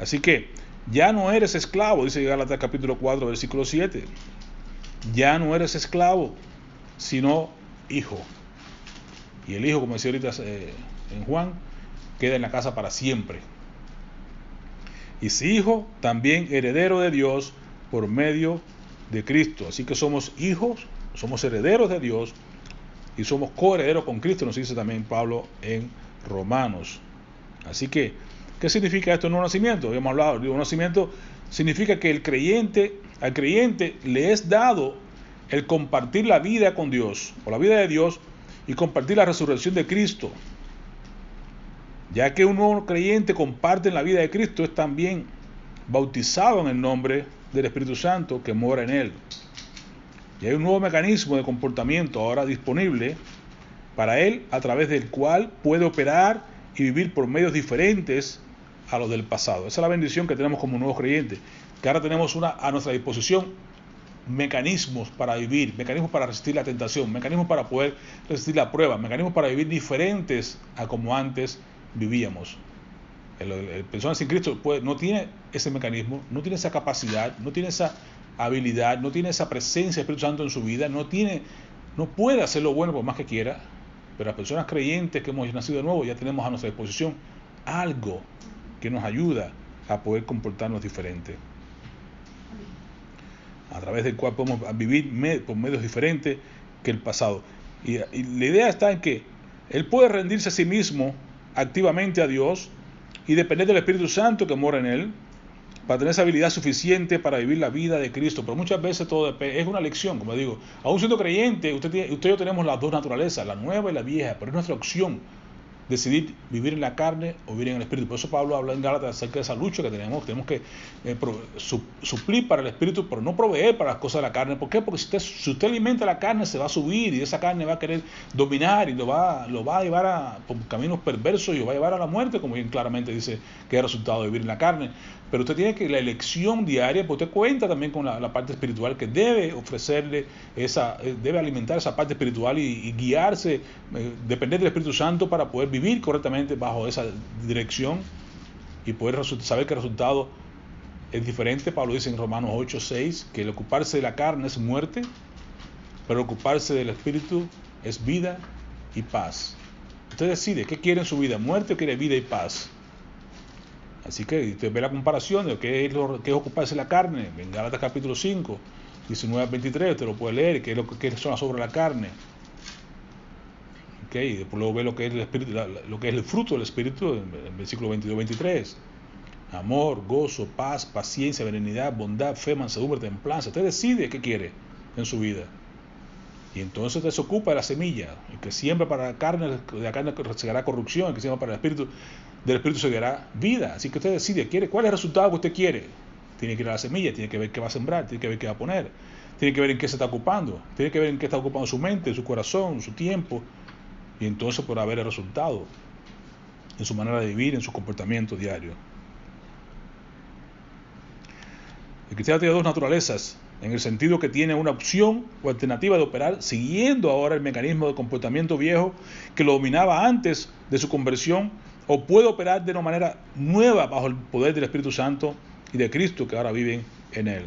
Así que ya no eres esclavo, dice Gálatas capítulo 4, versículo 7. Ya no eres esclavo, sino hijo. Y el hijo, como decía ahorita en Juan, queda en la casa para siempre. Y si hijo, también heredero de Dios por medio de Cristo. Así que somos hijos, somos herederos de Dios y somos coherederos con Cristo, nos dice también Pablo en Romanos. Así que, ¿qué significa esto? Nuevo nacimiento. Habíamos hablado, el nuevo nacimiento significa que al creyente le es dado el compartir la vida con Dios, o la vida de Dios, y compartir la resurrección de Cristo. Ya que un nuevo creyente comparte en la vida de Cristo, es también bautizado en el nombre del Espíritu Santo que mora en él. Y hay un nuevo mecanismo de comportamiento ahora disponible para él, a través del cual puede operar y vivir por medios diferentes a los del pasado. Esa es la bendición que tenemos como nuevos creyentes, que ahora tenemos a nuestra disposición mecanismos para vivir, mecanismos para resistir la tentación, mecanismos para poder resistir la prueba, mecanismos para vivir diferentes a como antes vivíamos. El persona sin Cristo no tiene ese mecanismo, no tiene esa capacidad, no tiene esa habilidad, no tiene esa presencia del Espíritu Santo en su vida, no puede hacer lo bueno por más que quiera. Pero las personas creyentes que hemos nacido de nuevo ya tenemos a nuestra disposición algo que nos ayuda a poder comportarnos diferente, a través del cual podemos vivir por medios diferentes que el pasado. Y la idea está en que él puede rendirse a sí mismo activamente a Dios y depender del Espíritu Santo que mora en él para tener esa habilidad suficiente para vivir la vida de Cristo. Pero muchas veces todo es una elección, como digo. Aún siendo creyente, usted y yo tenemos las dos naturalezas, la nueva y la vieja, pero es nuestra opción decidir vivir en la carne o vivir en el Espíritu. Por eso Pablo habla en Gálatas acerca de esa lucha que tenemos que suplir para el Espíritu, pero no proveer para las cosas de la carne. ¿Por qué? Porque si usted alimenta la carne, se va a subir y esa carne va a querer dominar y lo va a llevar por caminos perversos y lo va a llevar a la muerte, como bien claramente dice que es el resultado de vivir en la carne. Pero usted tiene que la elección diaria, porque usted cuenta también con la parte espiritual que debe ofrecerle debe alimentar esa parte espiritual y guiarse, depender del Espíritu Santo para poder vivir correctamente bajo esa dirección y poder saber que el resultado es diferente. Pablo dice en Romanos 8:6 que el ocuparse de la carne es muerte, pero ocuparse del Espíritu es vida y paz. Usted decide qué quiere en su vida, muerte o quiere vida y paz. Así que usted ve la comparación de qué es ocuparse de la carne. En Gálatas capítulo 5, 19-23, usted lo puede leer, qué son las obras de la carne. Y después luego ve lo que es el espíritu, lo que es el fruto del Espíritu en versículo 22-23. Amor, gozo, paz, paciencia, benignidad, bondad, fe, mansedumbre, templanza. Usted decide qué quiere en su vida. Y entonces usted se ocupa de la semilla. El que siembra para la carne, de la carne segará corrupción. El que siembra para el Espíritu, del Espíritu segará vida. Así que usted decide cuál es el resultado que usted quiere. Tiene que ir a la semilla, tiene que ver qué va a sembrar, tiene que ver qué va a poner, tiene que ver en qué se está ocupando, tiene que ver en qué está ocupando su mente, su corazón, su tiempo. Y entonces podrá ver el resultado en su manera de vivir, en su comportamiento diario. El cristiano tiene dos naturalezas, en el sentido que tiene una opción o alternativa de operar siguiendo ahora el mecanismo de comportamiento viejo que lo dominaba antes de su conversión, o puede operar de una manera nueva bajo el poder del Espíritu Santo y de Cristo que ahora viven en él.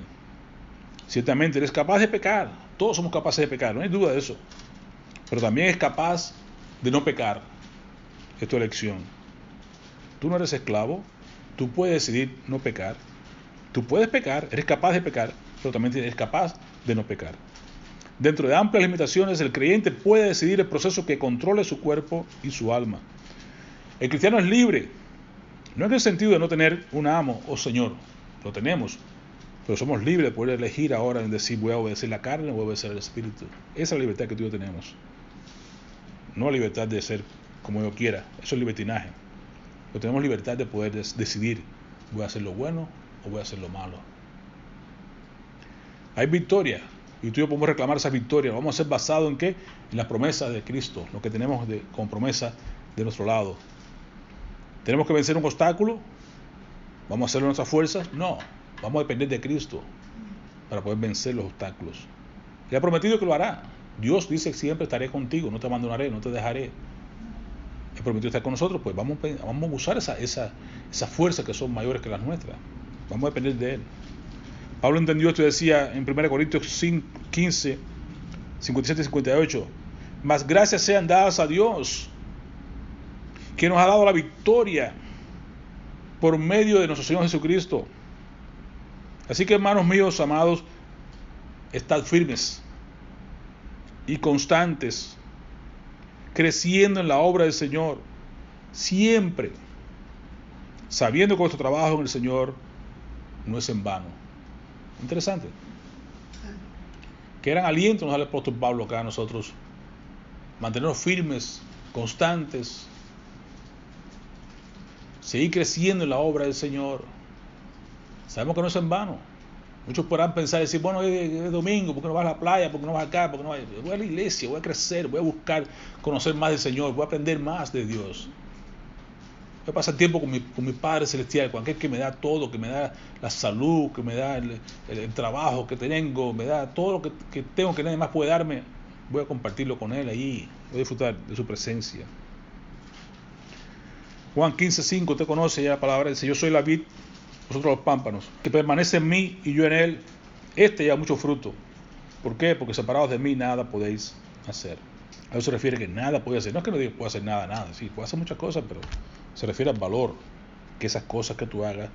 Ciertamente él es capaz de pecar, todos somos capaces de pecar, no hay duda de eso, pero también es capaz de no pecar. Es tu elección. Tú no eres esclavo, tú puedes decidir no pecar. Tú puedes pecar, eres capaz de pecar, pero también eres capaz de no pecar. Dentro de amplias limitaciones, el creyente puede decidir el proceso que controle su cuerpo y su alma. El cristiano es libre, no en el sentido de no tener un amo o señor, lo tenemos, pero somos libres de poder elegir ahora en decir voy a obedecer la carne o voy a obedecer el Espíritu. Esa es la libertad que tú y yo tenemos. No la libertad de ser como yo quiera, eso es libertinaje. Pero tenemos libertad de poder decidir, voy a hacer lo bueno o voy a hacer lo malo. Hay victoria, y tú y yo podemos reclamar esa victoria. Vamos a ser basados en ¿qué? En las promesas de Cristo, lo que tenemos como promesa de nuestro lado. ¿Tenemos que vencer un obstáculo? ¿Vamos a hacerlo en nuestras fuerzas? No, vamos a depender de Cristo para poder vencer los obstáculos. Él ha prometido que lo hará. Dios dice siempre estaré contigo, no te abandonaré, no te dejaré. Él prometió estar con nosotros, pues vamos a usar esa fuerza que son mayores que las nuestras. Vamos a depender de Él. Pablo entendió esto y decía en 1 Corintios 15, 57 y 58, mas gracias sean dadas a Dios, que nos ha dado la victoria por medio de nuestro Señor Jesucristo. Así que, hermanos míos, amados, estad firmes y constantes, creciendo en la obra del Señor, siempre sabiendo que vuestro trabajo en el Señor no es en vano. Interesante. Que eran alientos nos da el apóstol Pablo acá a nosotros. Mantenernos firmes, constantes, seguir creciendo en la obra del Señor. Sabemos que no es en vano. Muchos podrán pensar y decir, bueno, es domingo, ¿por qué no vas a la playa? ¿Por qué no vas acá? ¿Por qué no vas? Voy a la iglesia, voy a crecer, voy a buscar conocer más del Señor, voy a aprender más de Dios. Voy a pasar tiempo con mi Padre Celestial, con aquel que me da todo, que me da la salud, que me da el trabajo que tengo, me da todo lo que tengo que nadie más puede darme. Voy a compartirlo con Él ahí, voy a disfrutar de su presencia. Juan 15:5, usted conoce ya la palabra, dice, yo soy la vid, vosotros los pámpanos, que permanece en mí y yo en él, ya mucho fruto. ¿Por qué? Porque separados de mí nada podéis hacer. A eso se refiere que nada puede hacer. No es que no diga puede hacer nada, sí, puede hacer muchas cosas, pero se refiere al valor que esas cosas que tú hagas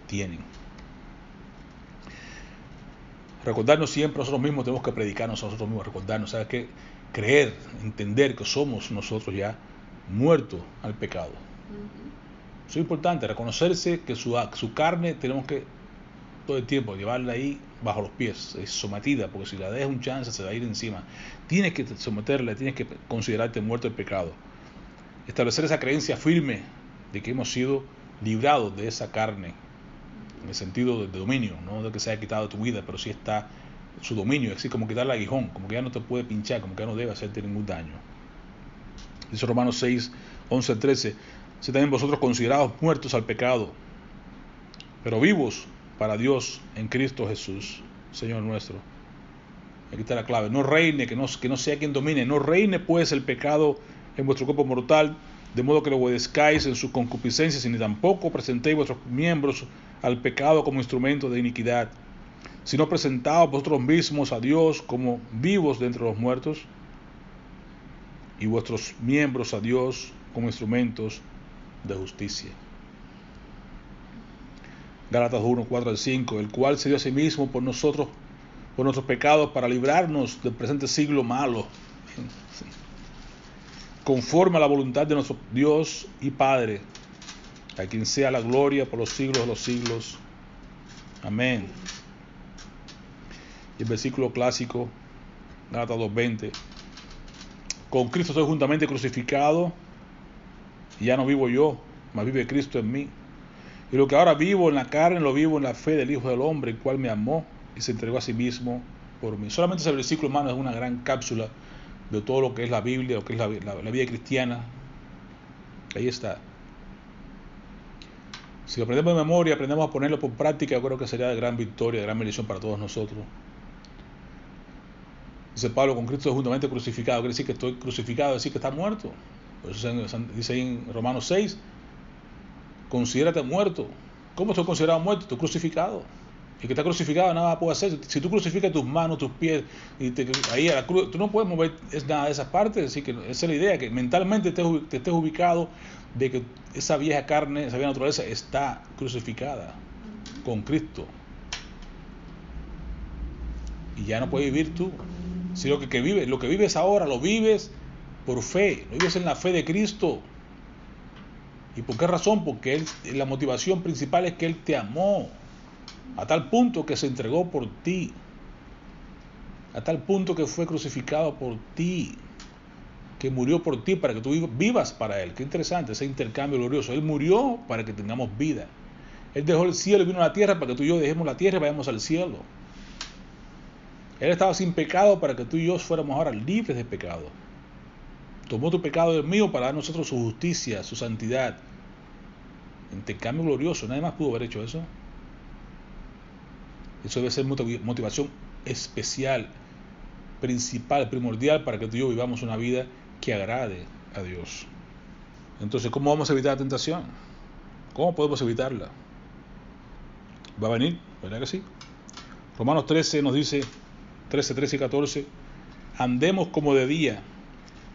tienen. Recordarnos siempre nosotros mismos, tenemos que predicarnos a nosotros mismos, recordarnos, ¿sabes qué? Creer, entender que somos nosotros ya muertos al pecado. Eso es importante, reconocerse que su carne tenemos que todo el tiempo llevarla ahí bajo los pies, es sometida, porque si la dejas un chance se va a ir encima. Tienes que someterla, tienes que considerarte muerto al pecado. Establecer esa creencia firme de que hemos sido librados de esa carne, en el sentido de dominio, no de que se haya quitado tu vida, pero sí está su dominio, así como quitarle el aguijón, como que ya no te puede pinchar, como que ya no debe hacerte ningún daño. Dice Romanos 6:11-13, si también vosotros considerados muertos al pecado, pero vivos para Dios en Cristo Jesús, Señor nuestro. Aquí está la clave, no reine, que no sea quien domine, no reine pues el pecado en vuestro cuerpo mortal, de modo que lo obedezcáis en sus concupiscencias, ni tampoco presentéis vuestros miembros al pecado como instrumento de iniquidad, sino presentaos vosotros mismos a Dios como vivos de entre los muertos, y vuestros miembros a Dios como instrumentos de justicia. Gálatas 1:4-5, el cual se dio a sí mismo por nosotros, por nuestros pecados, para librarnos del presente siglo malo, conforme a la voluntad de nuestro Dios y Padre, a quien sea la gloria por los siglos de los siglos. Amén. Y el versículo clásico, Gálatas 2:20, con Cristo soy juntamente crucificado, y ya no vivo yo, mas vive Cristo en mí. Y lo que ahora vivo en la carne, lo vivo en la fe del Hijo del Hombre, el cual me amó y se entregó a sí mismo por mí. Solamente ese versículo, hermano, es una gran cápsula de todo lo que es la Biblia, lo que es la vida cristiana. Ahí está. Si lo aprendemos de memoria, aprendemos a ponerlo por práctica, yo creo que sería de gran victoria, de gran bendición para todos nosotros. Dice Pablo, con Cristo juntamente crucificado, quiere decir que estoy crucificado, quiere decir que está muerto. Por eso dice ahí en Romanos 6, considérate muerto. ¿Cómo estoy considerado muerto? Estoy crucificado. Y que está crucificado nada puede hacer. Si tú crucificas tus manos, tus pies, y ahí a la cruz, tú no puedes mover nada de esas partes. Así que esa es la idea, que mentalmente te estés ubicado de que esa vieja carne, esa vieja naturaleza está crucificada con Cristo. Y ya no puedes vivir tú. Si lo que vives ahora, lo vives por fe, lo vives en la fe de Cristo. ¿Y por qué razón? Porque la motivación principal es que Él te amó a tal punto que se entregó por ti, a tal punto que fue crucificado por ti, que murió por ti para que tú vivas para Él. Qué interesante ese intercambio glorioso. Él murió para que tengamos vida. Él dejó el cielo y vino a la tierra para que tú y yo dejemos la tierra y vayamos al cielo. Él estaba sin pecado para que tú y yo fuéramos ahora libres de pecado. Tomó tu pecado y el mío para dar a nosotros su justicia, su santidad. Intercambio glorioso. Nadie más pudo haber hecho eso. Eso debe ser motivación especial, principal, primordial para que tú y yo vivamos una vida que agrade a Dios. Entonces, ¿cómo vamos a evitar la tentación? ¿Cómo podemos evitarla? ¿Va a venir? ¿Verdad que sí? Romanos 13 nos dice, 13 y 14, andemos como de día,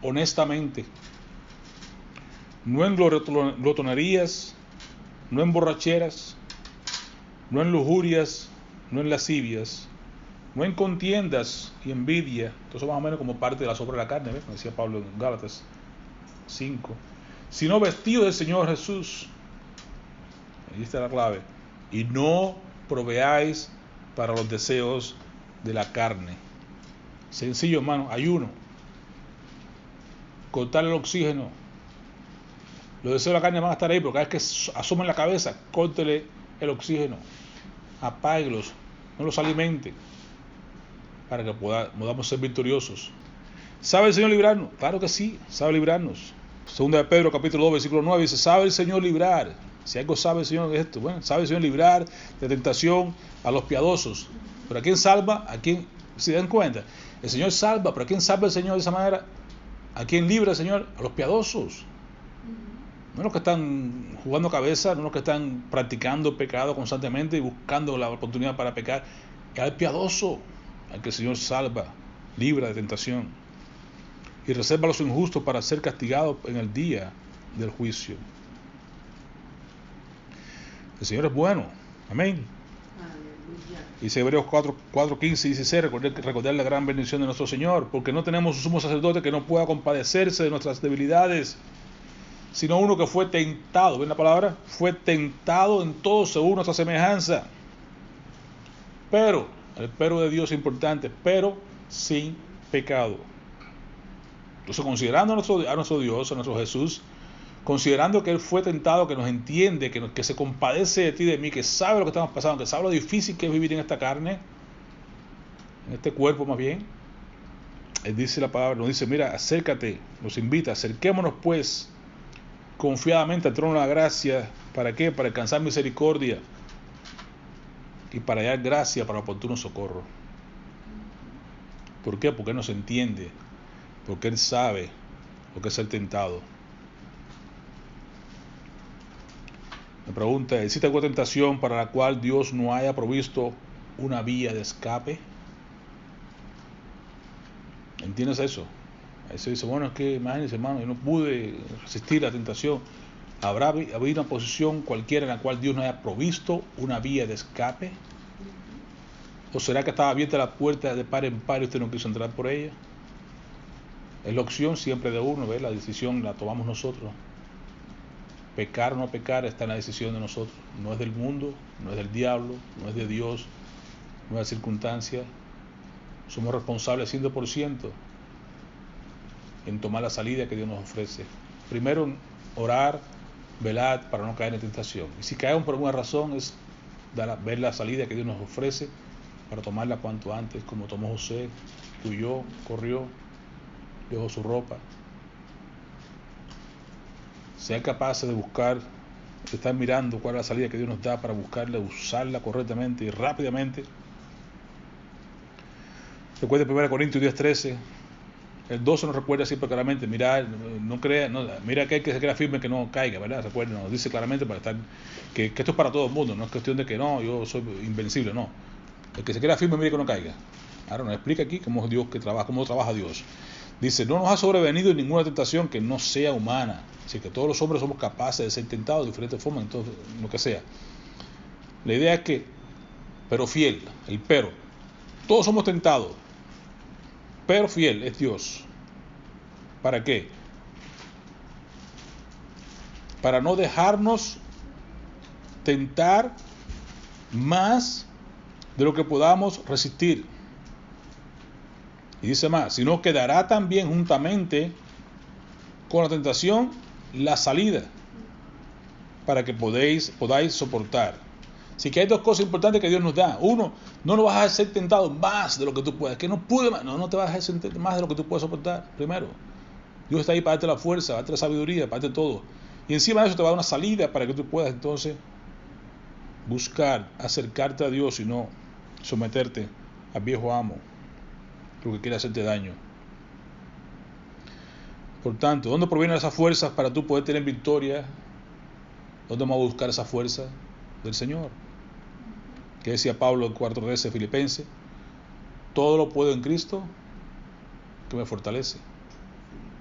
honestamente, no en glotonerías, no en borracheras, no en lujurias, no en lascivias, no en contiendas y envidia. Entonces más o menos como parte de la obras de la carne, ¿ves? Como decía Pablo en Gálatas 5. Sino vestido del Señor Jesús. Ahí está la clave. Y no proveáis para los deseos de la carne. Sencillo, hermano. Ayuno. Cortar el oxígeno. Los deseos de la carne van a estar ahí, pero cada vez que asomen la cabeza, córtele el oxígeno. Apáguelos. No los alimente. Para que podamos ser victoriosos. ¿Sabe el Señor librarnos? Claro que sí, sabe librarnos. Segunda de Pedro, capítulo 2, versículo 9, dice, ¿sabe el Señor librar? Si algo sabe el Señor de esto, bueno, sabe el Señor librar de tentación a los piadosos. Pero ¿a quién salva? ¿A quién? ¿Se dan cuenta? El Señor salva, pero ¿a quién salva el Señor de esa manera? ¿A quién libra el Señor? A los piadosos. No los que están jugando cabeza, no los que están practicando pecado constantemente y buscando la oportunidad para pecar. Es al piadoso, al que el Señor salva, libra de tentación. Y reserva a los injustos para ser castigados en el día del juicio. El Señor es bueno. Amén. Dice Hebreos 4, 15 y 16, recordar la gran bendición de nuestro Señor, porque no tenemos un sumo sacerdote que no pueda compadecerse de nuestras debilidades, sino uno que fue tentado. ¿Ven la palabra? Fue tentado en todo según nuestra semejanza. Pero, el pero de Dios es importante, pero sin pecado. Entonces, considerando a nuestro Dios, a nuestro Jesús, considerando que Él fue tentado, que nos entiende, que se compadece de ti, de mí, que sabe lo que estamos pasando, que sabe lo difícil que es vivir en esta carne, en este cuerpo más bien, Él dice la palabra, nos dice, mira, acércate, nos invita, acerquémonos pues confiadamente al trono de la gracia. ¿Para qué? Para alcanzar misericordia y para hallar gracia para oportuno socorro. ¿Por qué? Porque Él nos entiende, porque Él sabe lo que es ser tentado. Me pregunta, ¿existe alguna tentación para la cual Dios no haya provisto una vía de escape? ¿Entiendes eso? Ahí se dice, bueno, es que imagínense, hermano, yo no pude resistir la tentación. ¿Habrá habido una posición cualquiera en la cual Dios no haya provisto una vía de escape? ¿O será que estaba abierta la puerta de par en par y usted no quiso entrar por ella? Es la opción siempre de uno, ¿ves? La decisión la tomamos nosotros. Pecar o no pecar está en la decisión de nosotros. No es del mundo, no es del diablo, no es de Dios, no es de circunstancias. Somos responsables 100% en tomar la salida que Dios nos ofrece. Primero, orar, velar para no caer en tentación. Y si caemos por alguna razón, es ver la salida que Dios nos ofrece para tomarla cuanto antes, como tomó José, huyó, corrió, dejó su ropa. Sean capaces de buscar, de estar mirando cuál es la salida que Dios nos da para buscarla, usarla correctamente y rápidamente. Recuerda 1 Corintios 10:13, el 12 nos recuerda siempre claramente, mira aquel que se crea firme que no caiga, ¿verdad? Recuerda, nos dice claramente para estar, que esto es para todo el mundo, no es cuestión de que no, yo soy invencible, no. El que se crea firme, mire que no caiga. Ahora nos explica aquí cómo trabaja Dios. Dice, no nos ha sobrevenido ninguna tentación que no sea humana. Así que todos los hombres somos capaces de ser tentados de diferentes formas, entonces, lo que sea. La idea es que, pero fiel, todos somos tentados, pero fiel es Dios. ¿Para qué? Para no dejarnos tentar más de lo que podamos resistir. Y dice más, sino que dará también juntamente con la tentación la salida para que podáis soportar. Así que hay dos cosas importantes que Dios nos da. Uno, no nos vas a ser tentado más de lo que tú puedas. Que no pude más. No te vas a dejar sentir más de lo que tú puedes soportar. Primero, Dios está ahí para darte la fuerza, para darte la sabiduría, para darte todo. Y encima de eso te va a dar una salida para que tú puedas entonces buscar, acercarte a Dios y no someterte al viejo amo, lo que quiere hacerte daño. Por tanto, ¿dónde provienen esas fuerzas para tú poder tener victoria? ¿Dónde vamos a buscar esa fuerza? Del Señor. Que decía Pablo en 4:13 de Filipenses, todo lo puedo en Cristo que me fortalece.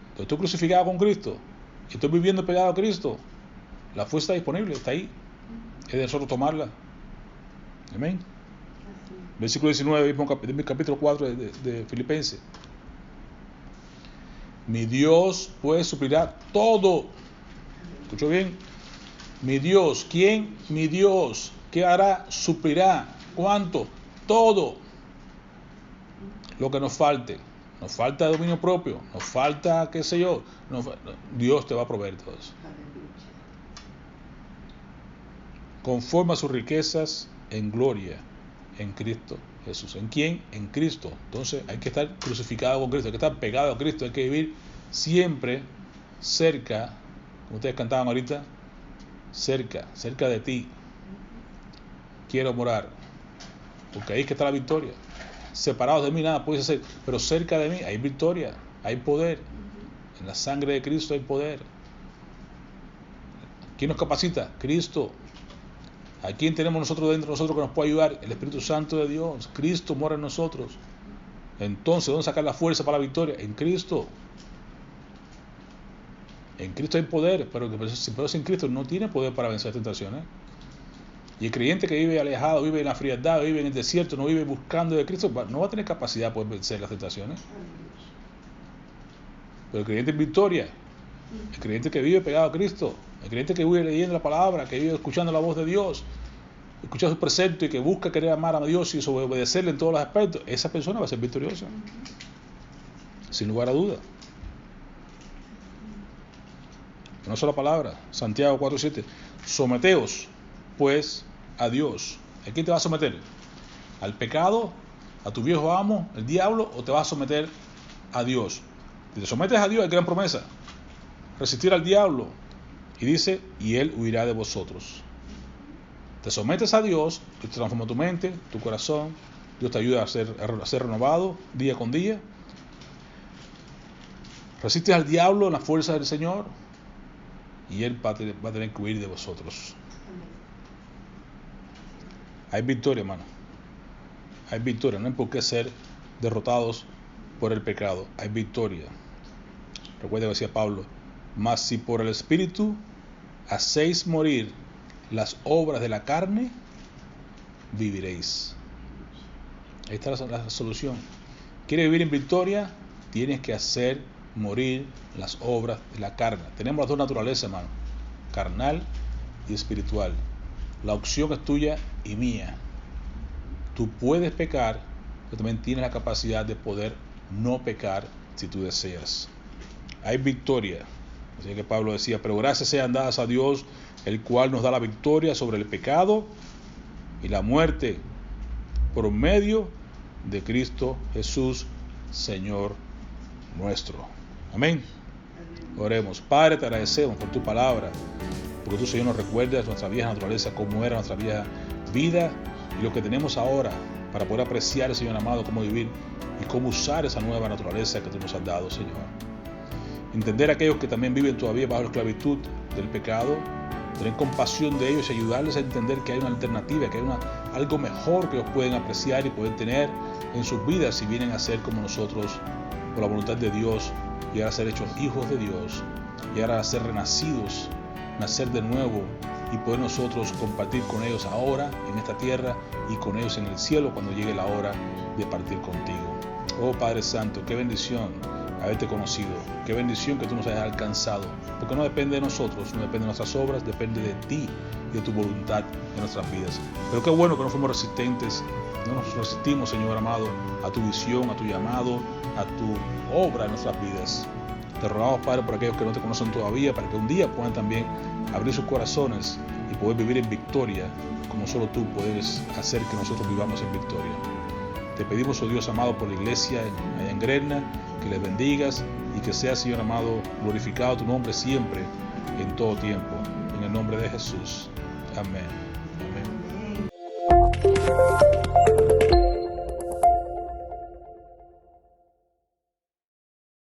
Entonces, tú crucificado con Cristo, estoy viviendo pegado a Cristo, la fuerza está disponible, está ahí. Es de nosotros tomarla. Amén. Versículo 19, mismo capítulo 4 de Filipenses. Mi Dios pues suplirá todo. ¿Escuchó bien? Mi Dios, ¿quién? Mi Dios. ¿Qué hará? Suplirá. ¿Cuánto? Todo lo que nos falte. Nos falta dominio propio, nos falta, qué sé yo. Dios te va a proveer todo eso. Conforme a sus riquezas en gloria en Cristo Jesús. ¿En quién? En Cristo. Entonces hay que estar crucificado con Cristo, hay que estar pegado a Cristo, hay que vivir siempre cerca, como ustedes cantaban ahorita, cerca de ti. Quiero morar, porque ahí es que está la victoria. Separados de mí nada puedes hacer, pero cerca de mí hay victoria, hay poder. En la sangre de Cristo hay poder. ¿Quién nos capacita? Cristo. ¿A quién tenemos nosotros dentro de nosotros que nos puede ayudar? El Espíritu Santo de Dios. Cristo mora en nosotros. Entonces, ¿dónde sacar la fuerza para la victoria? En Cristo. En Cristo hay poder, pero sin Cristo no tiene poder para vencer tentaciones. Y el creyente que vive alejado, vive en la frialdad, vive en el desierto, no vive buscando de Cristo, no va a tener capacidad de poder vencer las tentaciones. Pero el creyente en victoria, el creyente que vive pegado a Cristo, el creyente que vive leyendo la palabra, que vive escuchando la voz de Dios, escucha su precepto y que busca querer amar a Dios y obedecerle en todos los aspectos, esa persona va a ser victoriosa, sin lugar a duda. Una sola palabra, Santiago 4:7, someteos pues a Dios. ¿A quién te vas a someter? ¿Al pecado? ¿A tu viejo amo, el diablo? ¿O te vas a someter a Dios? Si te sometes a Dios, hay gran promesa: resistir al diablo. Y dice, y él huirá de vosotros. Te sometes a Dios, Dios transforma tu mente, tu corazón, Dios te ayuda a ser renovado día con día. Resistes al diablo en la fuerza del Señor, y él va a tener que huir de vosotros. Hay victoria, hermano. Hay victoria. No hay por qué ser derrotados por el pecado. Hay victoria. Recuerda que decía Pablo: mas si por el Espíritu hacéis morir las obras de la carne, viviréis. Ahí está la solución. ¿Quieres vivir en victoria? Tienes que hacer morir las obras de la carne. Tenemos las dos naturalezas, hermano: carnal y espiritual. La opción es tuya y mía. Tú puedes pecar, pero también tienes la capacidad de poder no pecar si tú deseas. Hay victoria. Así que Pablo decía: pero gracias sean dadas a Dios, el cual nos da la victoria sobre el pecado y la muerte por medio de Cristo Jesús, Señor nuestro. Amén. Oremos. Padre, te agradecemos por tu palabra, porque tú, Señor, nos recuerdas nuestra vieja naturaleza, cómo era nuestra vieja vida y lo que tenemos ahora para poder apreciar, Señor amado, cómo vivir y cómo usar esa nueva naturaleza que tú nos has dado, Señor. Entender a aquellos que también viven todavía bajo la esclavitud del pecado, tener compasión de ellos y ayudarles a entender que hay una alternativa, que hay algo mejor que ellos pueden apreciar y pueden tener en sus vidas si vienen a ser como nosotros, por la voluntad de Dios, llegar a ser hechos hijos de Dios, llegar a ser renacidos, nacer de nuevo y poder nosotros compartir con ellos ahora en esta tierra y con ellos en el cielo cuando llegue la hora de partir contigo. Oh Padre Santo, qué bendición haberte conocido, qué bendición que tú nos hayas alcanzado, porque no depende de nosotros, no depende de nuestras obras, depende de ti y de tu voluntad en nuestras vidas. Pero qué bueno que no fuimos resistentes, no nos resistimos, Señor amado, a tu visión, a tu llamado, a tu obra en nuestras vidas. Te rogamos, Padre, por aquellos que no te conocen todavía, para que un día puedan también abrir sus corazones y poder vivir en victoria, como solo tú puedes hacer que nosotros vivamos en victoria. Te pedimos, oh Dios amado, por la iglesia allá en Gretna, que les bendigas y que sea, Señor amado, glorificado tu nombre siempre, en todo tiempo. En el nombre de Jesús. Amén. Amén.